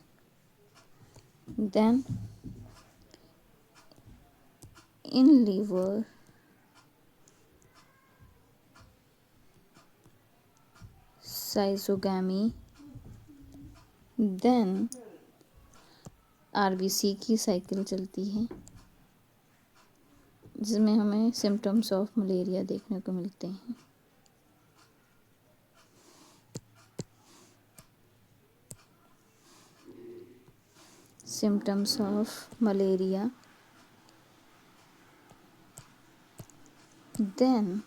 Then in liver schizogony. Then RBC की साइकिल चलती है जिसमें हमें सिम्टम्स ऑफ मलेरिया देखने को मिलते हैं। Symptoms of malaria. Then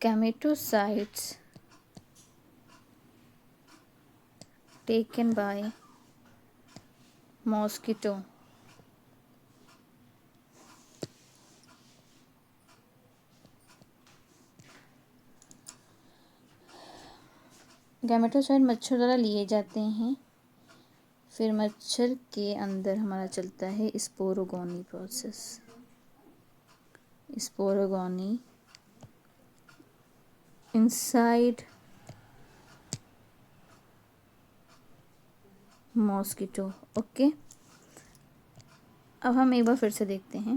gametocytes taken by mosquito। Gametocyte मच्छर द्वारा लिए जाते हैं, फिर मच्छर के अंदर हमारा चलता है sporogony process. Sporogony inside mosquito। Okay, अब हम एक बार फिर से देखते हैं।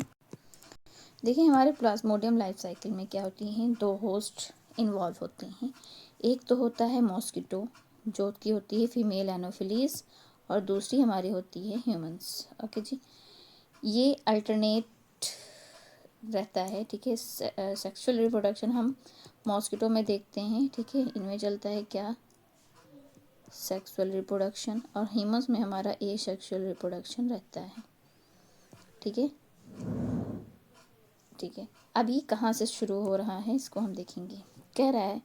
देखिए हमारे प्लाज्मोडियम लाइफ साइकिल में क्या होती हैं, दो होस्ट इन्वॉल्व होते हैं। एक तो होता है मॉस्किटो जो कि होती है फीमेल एनोफिलीज, और दूसरी हमारी होती है ह्यूमंस। ओके जी, ये अल्टरनेट रहता है, ठीक है। सेक्सुअल रिप्रोडक्शन हम मॉस्किटो में देखते हैं, ठीक है। इनमें चलता है क्या, सेक्सुअल रिप्रोडक्शन, और ह्यूमंस में हमारा ए सेक्सुअल रिप्रोडक्शन रहता है, ठीक है। ठीक है, अभी कहाँ से शुरू हो रहा है इसको हम देखेंगे। कह रहा है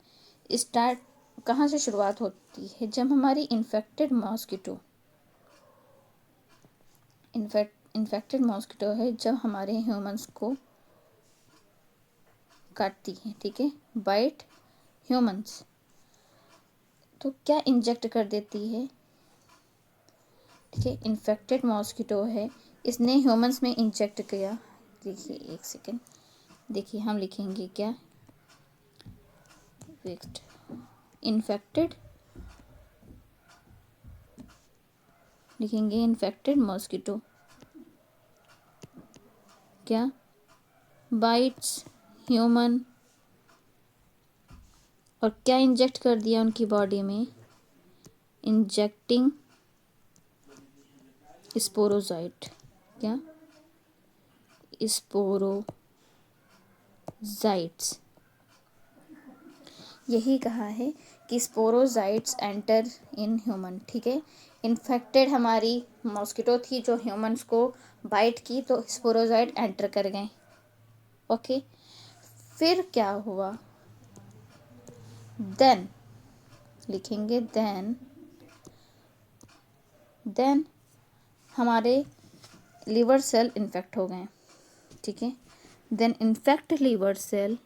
स्टार्ट कहाँ से शुरुआत होती है, जब हमारी इन्फेक्टेड मॉस्किटो है, जब हमारे ह्यूमंस को काटती है, ठीक है। बाइट ह्यूमंस, तो क्या इंजेक्ट कर देती है, ठीक है। इन्फेक्टेड मॉस्किटो है, इसने ह्यूमंस में इंजेक्ट किया। देखिए एक सेकेंड, देखिए हम लिखेंगे क्या, इन्फेक्टेड, लिखेंगे इन्फेक्टेड मॉस्किटो क्या बाइट्स ह्यूमन, और क्या इंजेक्ट कर दिया उनकी बॉडी में, इंजेक्टिंग स्पोरोजाइट, क्या स्पोरोजाइट्स। यही कहा है कि स्पोरोजाइट्स एंटर इन ह्यूमन, ठीक है। इन्फेक्टेड हमारी मॉस्किटो थी जो ह्यूमंस को बाइट की, तो स्पोरोजाइट एंटर कर गए। ओके, फिर क्या हुआ, देन लिखेंगे देन हमारे लीवर सेल इन्फेक्ट हो गए, ठीक है। Then infect liver cell,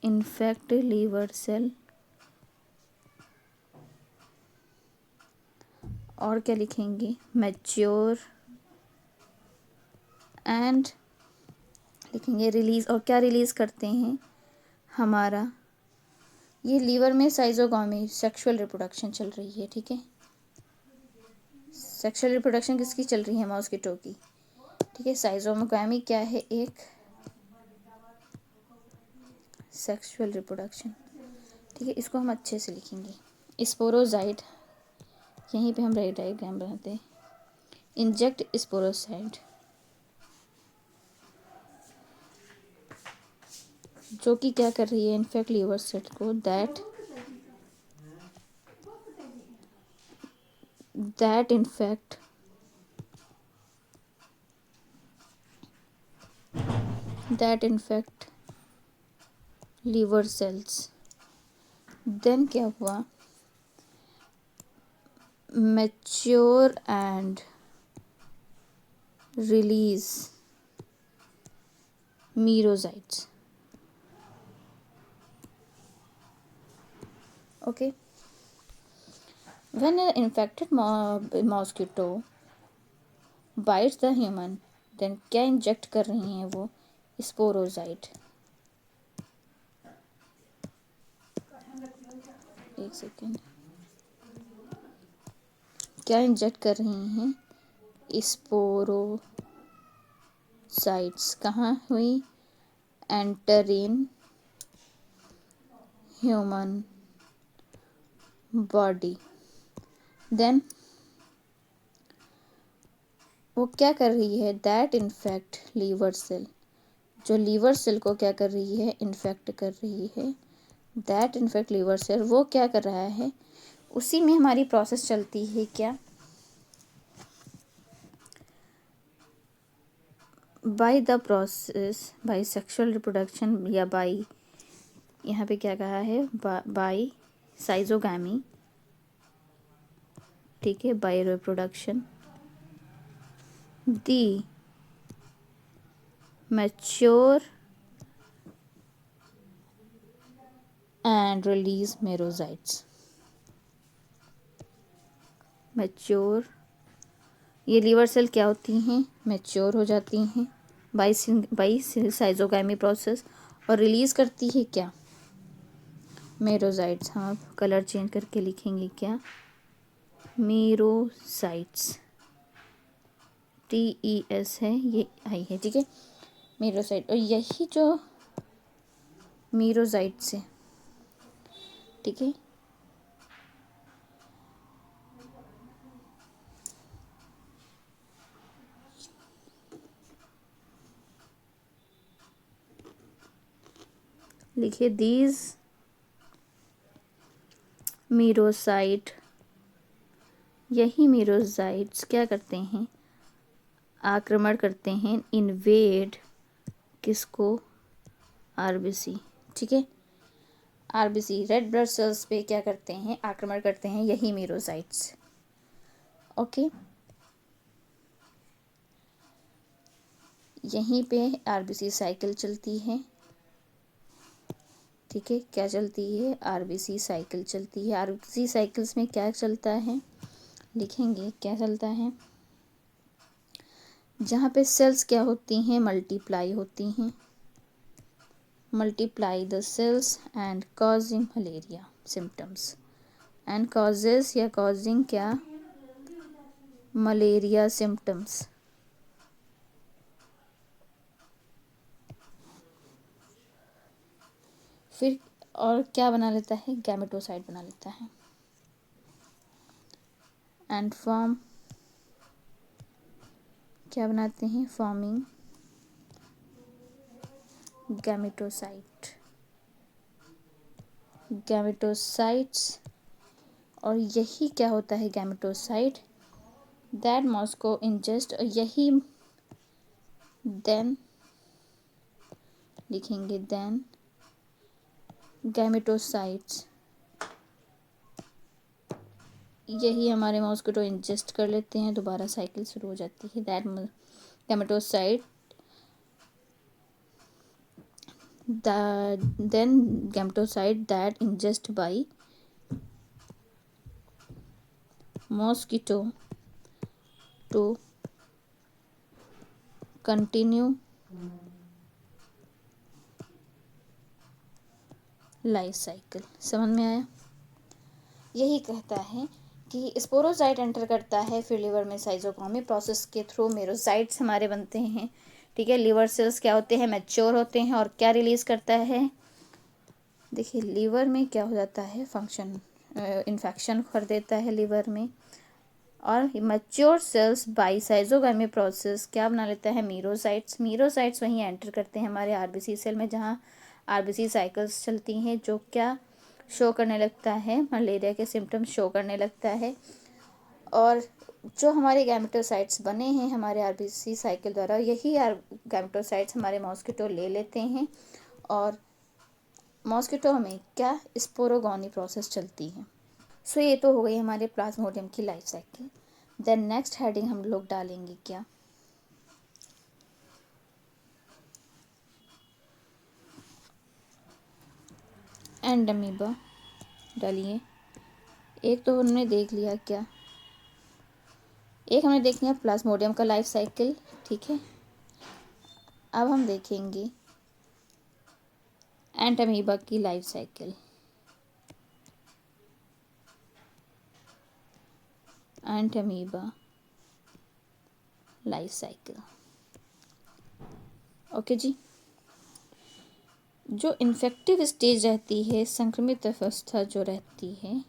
infect liver cell, और क्या लिखेंगे, मैच्योर एंड लिखेंगे रिलीज, और क्या रिलीज करते हैं, हमारा ये लीवर में साइजोगामी सेक्सुअल रिप्रोडक्शन चल रही है, ठीक है। सेक्सुअल रिप्रोडक्शन किसकी चल रही है, मॉस्किटो की, ठीक है। साइजोगामी क्या है, एक सेक्सुअल रिप्रोडक्शन, ठीक है। इसको हम अच्छे से लिखेंगे, स्पोरोजाइट, यहीं पे हम राइट डायग्राम बनाते हैं, इंजेक्ट स्पोरोसाइट, जो कि क्या कर रही है, इन्फेक्ट लीवर सेल को, that infect liver cells. Then क्या हुआ, mature and release merozoites. Okay, when an infected mosquito bites the human, then क्या इंजेक्ट कर रही हैं वो, स्पोरोजाइट। एक सेकेंड, क्या इंजेक्ट कर रही हैं, स्पोरोसाइट्स। कहाँ हुई, enter in human body. Then वो क्या कर रही है, दैट इन्फेक्ट लीवर सेल, जो लीवर सेल को क्या कर रही है, इन्फेक्ट कर रही है। दैट इन्फेक्ट लीवर सेल, वो क्या कर रहा है, उसी में हमारी प्रोसेस चलती है, क्या, by the process, by sexual reproduction, या बाय, यहाँ पे क्या कहा है, बाय साइजोगामी, ठीक है, by reproduction, the mature and release merozoites. Mature, ये लीवर सेल क्या होती हैं, मैच्योर हो जाती हैं, बाई साइजोगामी प्रोसेस, और रिलीज़ करती है क्या, मेरोसाइट्स। हम अब कलर चेंज करके लिखेंगे क्या, मेरोसाइट्स, TES है, ये आई है, ठीक है, मेरोसाइट। और यही जो मेरोसाइट्स है, ठीक है, लिखिए दीज मेरोसाइट, यही मेरोसाइट्स क्या करते हैं, आक्रमण करते हैं, इन्वेड किसको, RBC, ठीक है, RBC रेड ब्लड सेल्स पे क्या करते हैं, आक्रमण करते हैं, यही मेरोसाइट्स। ओके, यहीं पे RBC साइकिल चलती है, ठीक है, क्या चलती है, RBC साइकिल चलती है। RBC साइकिल्स में क्या चलता है, लिखेंगे क्या चलता है, जहाँ पे सेल्स क्या होती हैं, मल्टीप्लाई होती हैं, multiply the cells and causing malaria symptoms, and causes या कॉजिंग क्या, मलेरिया सिम्टम्स। फिर और क्या बना लेता है, गैमेटोसाइट बना लेता है, एंड फॉर्म क्या बनाते हैं, फॉर्मिंग गैमेटोसाइट, गैमेटोसाइट्स। और यही क्या होता है, गैमेटोसाइट, दैट मॉस्को इंजेस्ट, यही देन, लिखेंगे देन गैमेटोसाइट्स, यही हमारे मॉस्किटो इंजेस्ट कर लेते हैं, दोबारा साइकिल शुरू हो जाती है, that gametocyte, then gametocyte that ingest by mosquito to continue life cycle. समझ में आया, यही कहता है कि स्पोरोसाइट एंटर करता है, फिर लिवर में साइजोगामी प्रोसेस के थ्रू मेरोसाइट्स हमारे बनते हैं, ठीक है, लिवर सेल्स क्या होते हैं, मैच्योर होते हैं, और क्या रिलीज करता है, देखिए लीवर में क्या हो जाता है, फंक्शन इन्फेक्शन कर देता है लीवर में, और mature cells by schizogony process क्या बना लेता है, मीरोसाइट्स, मीरोसाइट्स वहीं एंटर करते हैं हमारे RBC सेल में, जहाँ RBC साइकिल्स चलती हैं, जो क्या शो करने लगता है, मलेरिया के सिम्टम्स शो करने लगता है। और जो हमारे गैमेटोसाइट्स बने हैं हमारे RBC साइकिल द्वारा, यही गैमेटोसाइट्स हमारे मॉस्किटो ले लेते हैं, और मॉस्किटो में क्या, स्पोरोगोनी प्रोसेस चलती है। सो ये तो हो गई हमारे प्लाज्मोडियम की life cycle. Then next heading हम लोग डालेंगे क्या, एंड अमीबा डालिए। एक तो हमने देख लिया क्या, एक हमने देख लिया प्लाज्मोडियम का लाइफ साइकिल, ठीक है, अब हम देखेंगे एंड अमीबा की life cycle, entamoeba life cycle. Okay जी, जो इन्फेक्टिव स्टेज रहती है, संक्रमित अवस्था जो रहती है,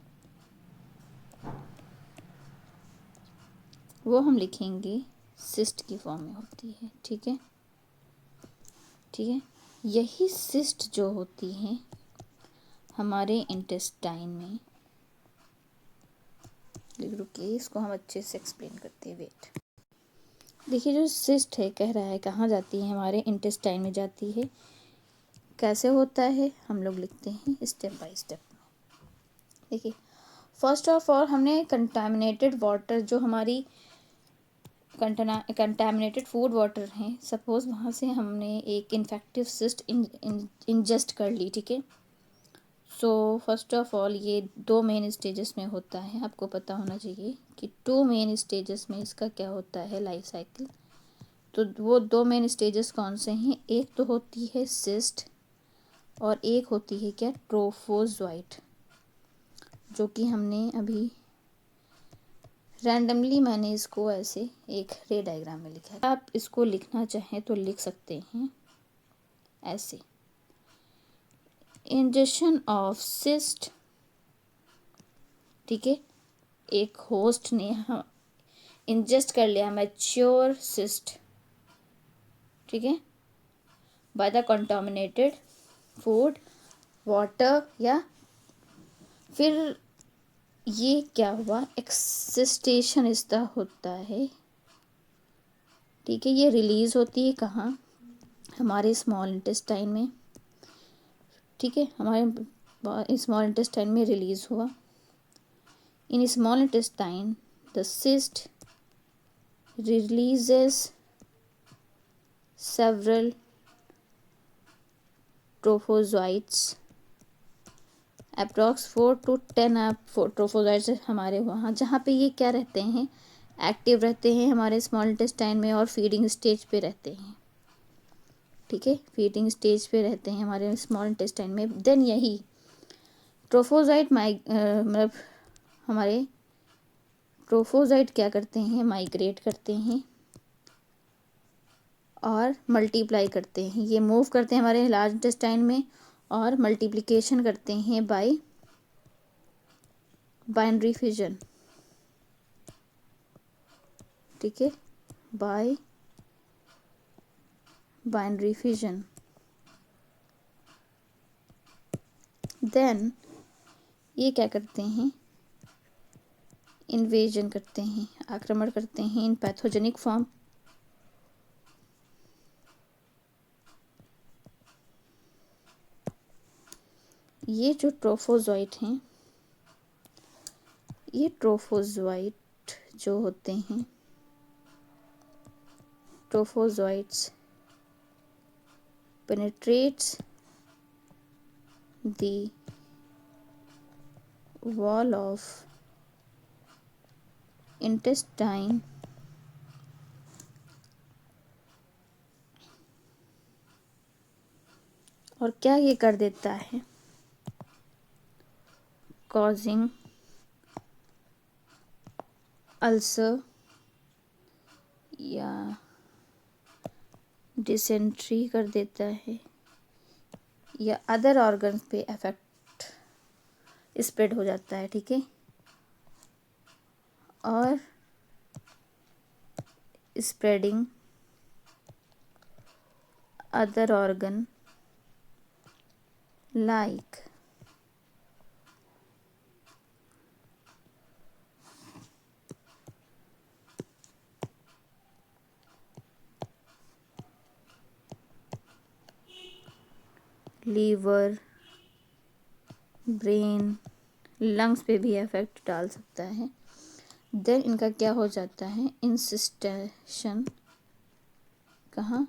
वो हम लिखेंगे सिस्ट की फॉर्म में होती है, ठीक है, ठीक है, यही सिस्ट जो होती है हमारे इंटेस्टाइन में, रुकिए इसको हम अच्छे से एक्सप्लेन करते हैं, वेट। देखिए जो सिस्ट है, कह रहा है कहाँ जाती है, हमारे इंटेस्टाइन में जाती है, कैसे होता है हम लोग लिखते हैं स्टेप बाय स्टेप। देखिए फर्स्ट ऑफ ऑल हमने कंटामिनेटेड वाटर, जो हमारी कंटामिनेटेड फूड वाटर हैं, सपोज वहाँ से हमने एक इन्फेक्टिव सिस्ट इंजेस्ट कर ली, ठीक है। सो फर्स्ट ऑफ ऑल ये 2 मेन स्टेजेस में होता है, आपको पता होना चाहिए कि 2 मेन स्टेजेस में इसका क्या होता है लाइफ साइकिल। तो वो दो मेन स्टेजेस कौन से हैं, एक तो होती है सिस्ट और एक होती है क्या, ट्रोफोजोइट, जो कि हमने अभी रैंडमली मैंने इसको ऐसे एक रे डायग्राम में लिखा है। आप इसको लिखना चाहें तो लिख सकते हैं ऐसे, इंजेक्शन ऑफ सिस्ट, ठीक है, एक होस्ट ने इंजेस्ट कर लिया मैच्योर सिस्ट, ठीक है, by the contaminated food, water, या फिर ये क्या हुआ, एक्सिस्टेशन इसका होता है, ठीक है, ये रिलीज होती है कहाँ, हमारे स्मॉल इंटेस्टाइन में, ठीक है, हमारे स्मॉल इंटेस्टाइन में रिलीज हुआ। In small intestine the cyst releases several trophozoites, approx 4 to 10 ट्रोफोजोइट्स हमारे वहाँ, जहाँ पे ये क्या रहते हैं, एक्टिव रहते हैं हमारे स्मॉल इंटेस्टाइन में और फीडिंग स्टेज पे रहते हैं, ठीक है, फीडिंग स्टेज पे रहते हैं हमारे स्मॉल इंटेस्टाइन में। देन यही ट्रोफोजाइट मतलब हमारे ट्रोफोजाइट क्या करते हैं, माइग्रेट करते हैं और मल्टीप्लाई करते हैं, ये मूव करते हैं हमारे लार्ज इंटेस्टाइन में और मल्टीप्लिकेशन करते हैं बाय बाइनरी फिजन, ठीक है, बाय बाइनरी फिजन। देन ये क्या करते हैं, इन्वेजन करते हैं, आक्रमण करते हैं इन पैथोजेनिक फॉर्म, ये जो ट्रोफोजोइट हैं, ये ट्रोफोजोइट जो होते हैं, ट्रोफोजोइट्स penetrates the wall of intestine और क्या ये कर देता है, causing अल्सर या डिसेंट्री कर देता है या अदर ऑर्गन पे इफेक्ट स्प्रेड हो जाता है, ठीक है, और spreading other organ like liver, brain, lungs पे भी इफेक्ट डाल सकता है। देन इनका क्या हो जाता है, इंसिस्टेशन, कहाँ,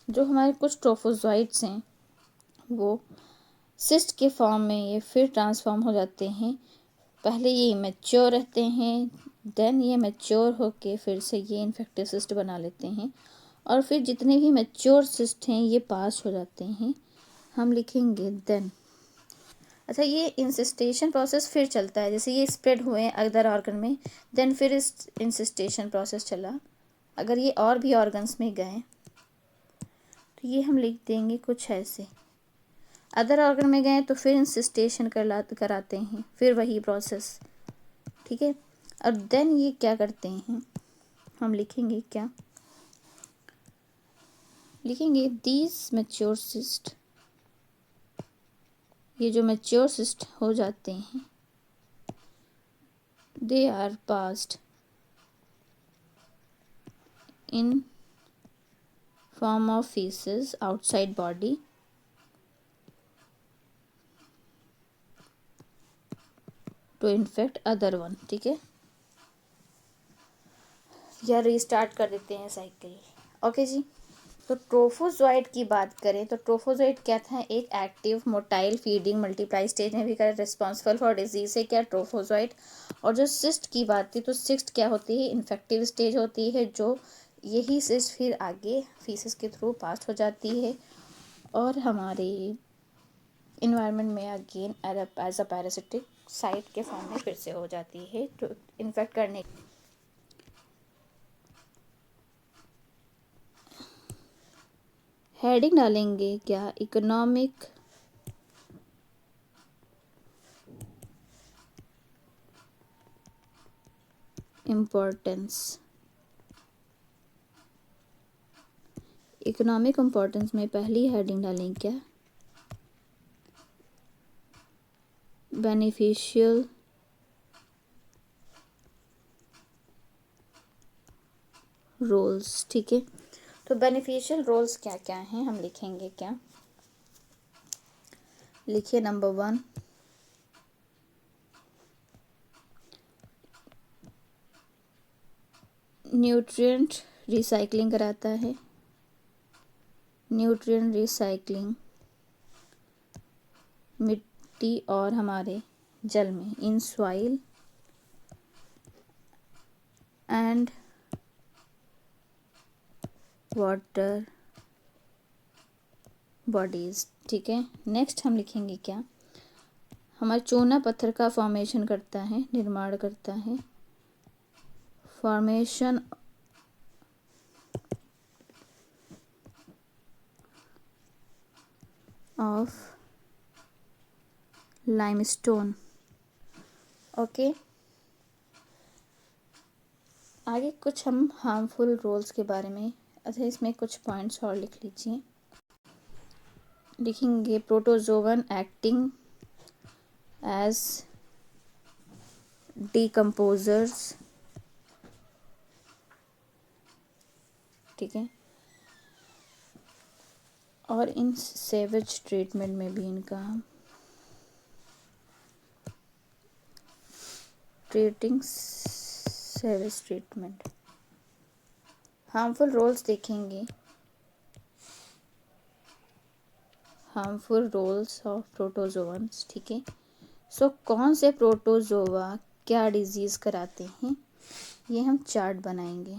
जो हमारे कुछ ट्रोफोजोइट्स हैं वो सिस्ट के फॉर्म में ये फिर ट्रांसफॉर्म हो जाते हैं, पहले ये इमेच्योर रहते हैं, देन ये मैच्योर होके फिर से ये इन्फेक्टिव सिस्ट बना लेते हैं और फिर जितने भी मैच्योर सिस्ट हैं ये पास हो जाते हैं, हम लिखेंगे देन। अच्छा, ये इंसिस्टेशन प्रोसेस फिर चलता है, जैसे ये स्प्रेड हुए अदर ऑर्गन में, देन फिर इस इंसिस्टेशन प्रोसेस चला, अगर ये और भी ऑर्गन्स में गए तो ये हम लिख देंगे कुछ ऐसे, अदर ऑर्गन में गए तो फिर इंसिस्टेशन कराते हैं, फिर वही प्रोसेस, ठीक है, और देन ये क्या करते हैं, हम लिखेंगे क्या, लिखेंगे दीज मैच्योर सिस्ट, ये जो मैच्योर सिस्ट हो जाते हैं they are passed in form of faeces outside body to infect other one, ठीक है, या रीस्टार्ट कर देते हैं साइकिल। ओके जी, तो ट्रोफोजोइट की बात करें तो ट्रोफोजोइट क्या था, एक active motile feeding multiply stage में भी कर रिस्पॉन्सिबल फॉर डिजीज है क्या, ट्रोफोजोइट। और जो सिस्ट की बात थी तो सिस्ट क्या होती है, इन्फेक्टिव स्टेज होती है, जो यही सिस्ट फिर आगे फीसिस के थ्रू पास हो जाती है और हमारे इन्वायरमेंट में again as a parasitic site के फॉर्म में फिर से हो जाती है तो इन्फेक्ट करने। हेडिंग डालेंगे क्या, इकोनॉमिक इम्पोर्टेंस। इकोनॉमिक इम्पोर्टेंस में पहली हेडिंग डालेंगे क्या, बेनिफिशियल रोल्स। ठीक है, तो बेनिफिशियल रोल्स क्या क्या हैं हम लिखेंगे क्या, लिखिए नंबर 1, न्यूट्रिएंट रिसाइकलिंग कराता है, न्यूट्रिएंट रिसाइकलिंग मिट्टी और हमारे जल में, in soil and water bodies. ठीक है, नेक्स्ट हम लिखेंगे क्या, हमारे चूना पत्थर का फॉर्मेशन करता है, निर्माण करता है, फॉर्मेशन ऑफ लाइमस्टोन। ओके, आगे कुछ हम हार्मफुल रोल्स के बारे में, अच्छा इसमें कुछ पॉइंट्स और लिख लीजिए। लिखेंगे प्रोटोजोवन एक्टिंग एज डिकम्पोजर्स। ठीक है, और इन सेवेज ट्रीटमेंट में भी इनका हम treating sewage treatment, harmful roles देखेंगे, हार्मफुल रोल्स ऑफ प्रोटोजोअन्स। ठीक है, सो कौन से प्रोटोजोआ क्या डिजीज़ कराते हैं, ये हम चार्ट बनाएंगे।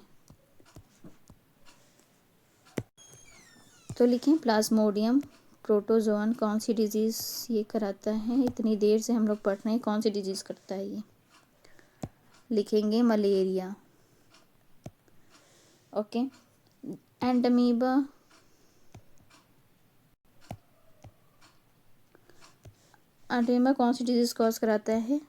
तो लिखें प्लाज्मोडियम प्रोटोजोअन कौन सी डिजीज़ ये कराता है, इतनी देर से हम लोग पढ़ रहे हैं, कौन सी डिजीज़ करता है ये, लिखेंगे malaria. Okay, and amoeba, amoeba कौन सी डिजीज़ कॉज कराता है,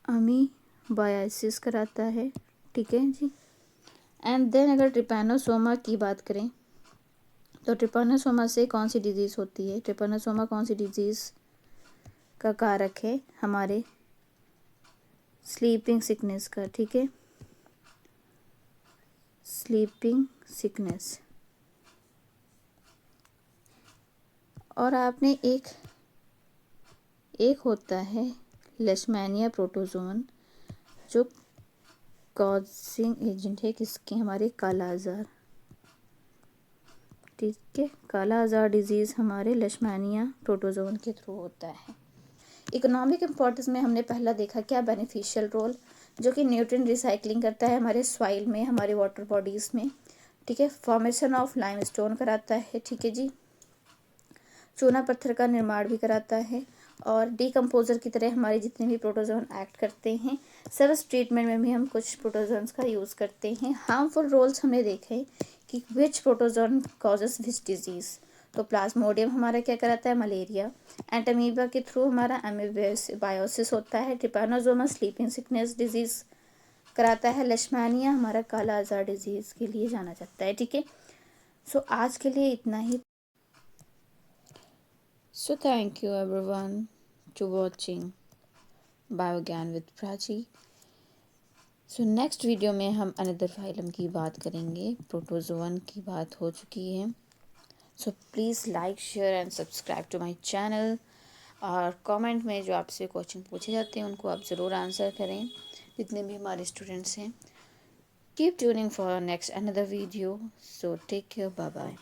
अमीबायासिस कराता है। ठीक है जी, एंड देन अगर ट्रिपैनोसोमा की बात करें तो ट्रिपैनोसोमा से कौन सी डिजीज़ होती है, ट्रिपैनोसोमा कौन सी डिजीज़ का कारक है, हमारे स्लीपिंग सिकनेस का। ठीक है, स्लीपिंग सिकनेस। और आपने एक होता है लेशमैनिया प्रोटोजोन जो कॉजिंग एजेंट है किसके, हमारे काला आजार। ठीक है, काला आजार डिजीज़ हमारे लेशमैनिया प्रोटोजोन के थ्रू होता है। इकोनॉमिक इम्पोर्टेंस में हमने पहला देखा क्या, बेनिफिशियल रोल, जो कि न्यूट्रिएंट रिसाइकलिंग करता है हमारे सॉइल में, हमारे वाटर बॉडीज़ में। ठीक है, फॉर्मेशन ऑफ लाइमस्टोन कराता है। ठीक है जी, चूना पत्थर का निर्माण भी कराता है और डिकम्पोजर की तरह हमारे जितने भी प्रोटोजोन एक्ट करते हैं, सर्विस ट्रीटमेंट में भी हम कुछ प्रोटोजोन्स का यूज़ करते हैं। हार्मफुल रोल्स हमने देखे कि विच प्रोटोजोन कॉजेस विच डिजीज़, तो प्लाज्मोडियम हमारा क्या कराता है, मलेरिया, एंड अमीबा के थ्रू हमारा अमीबायोसिस होता है, ट्रिपैनोसोमा स्लीपिंग सिकनेस डिजीज़ कराता है, लेशमैनिया हमारा काला आजार डिजीज़ के लिए जाना जाता है। ठीक है, सो आज के लिए इतना ही। So thank you everyone to watching Biogyan with Prachi. So next video में हम अनदर फाइलम की बात करेंगे, प्रोटोजोअन की बात हो चुकी है। So please like share and subscribe to my channel, और कमेंट में जो आपसे क्वेश्चन पूछे जाते हैं उनको आप ज़रूर आंसर करें। जितने भी हमारे स्टूडेंट्स हैं। Keep tuning for next another video. So take care, bye bye.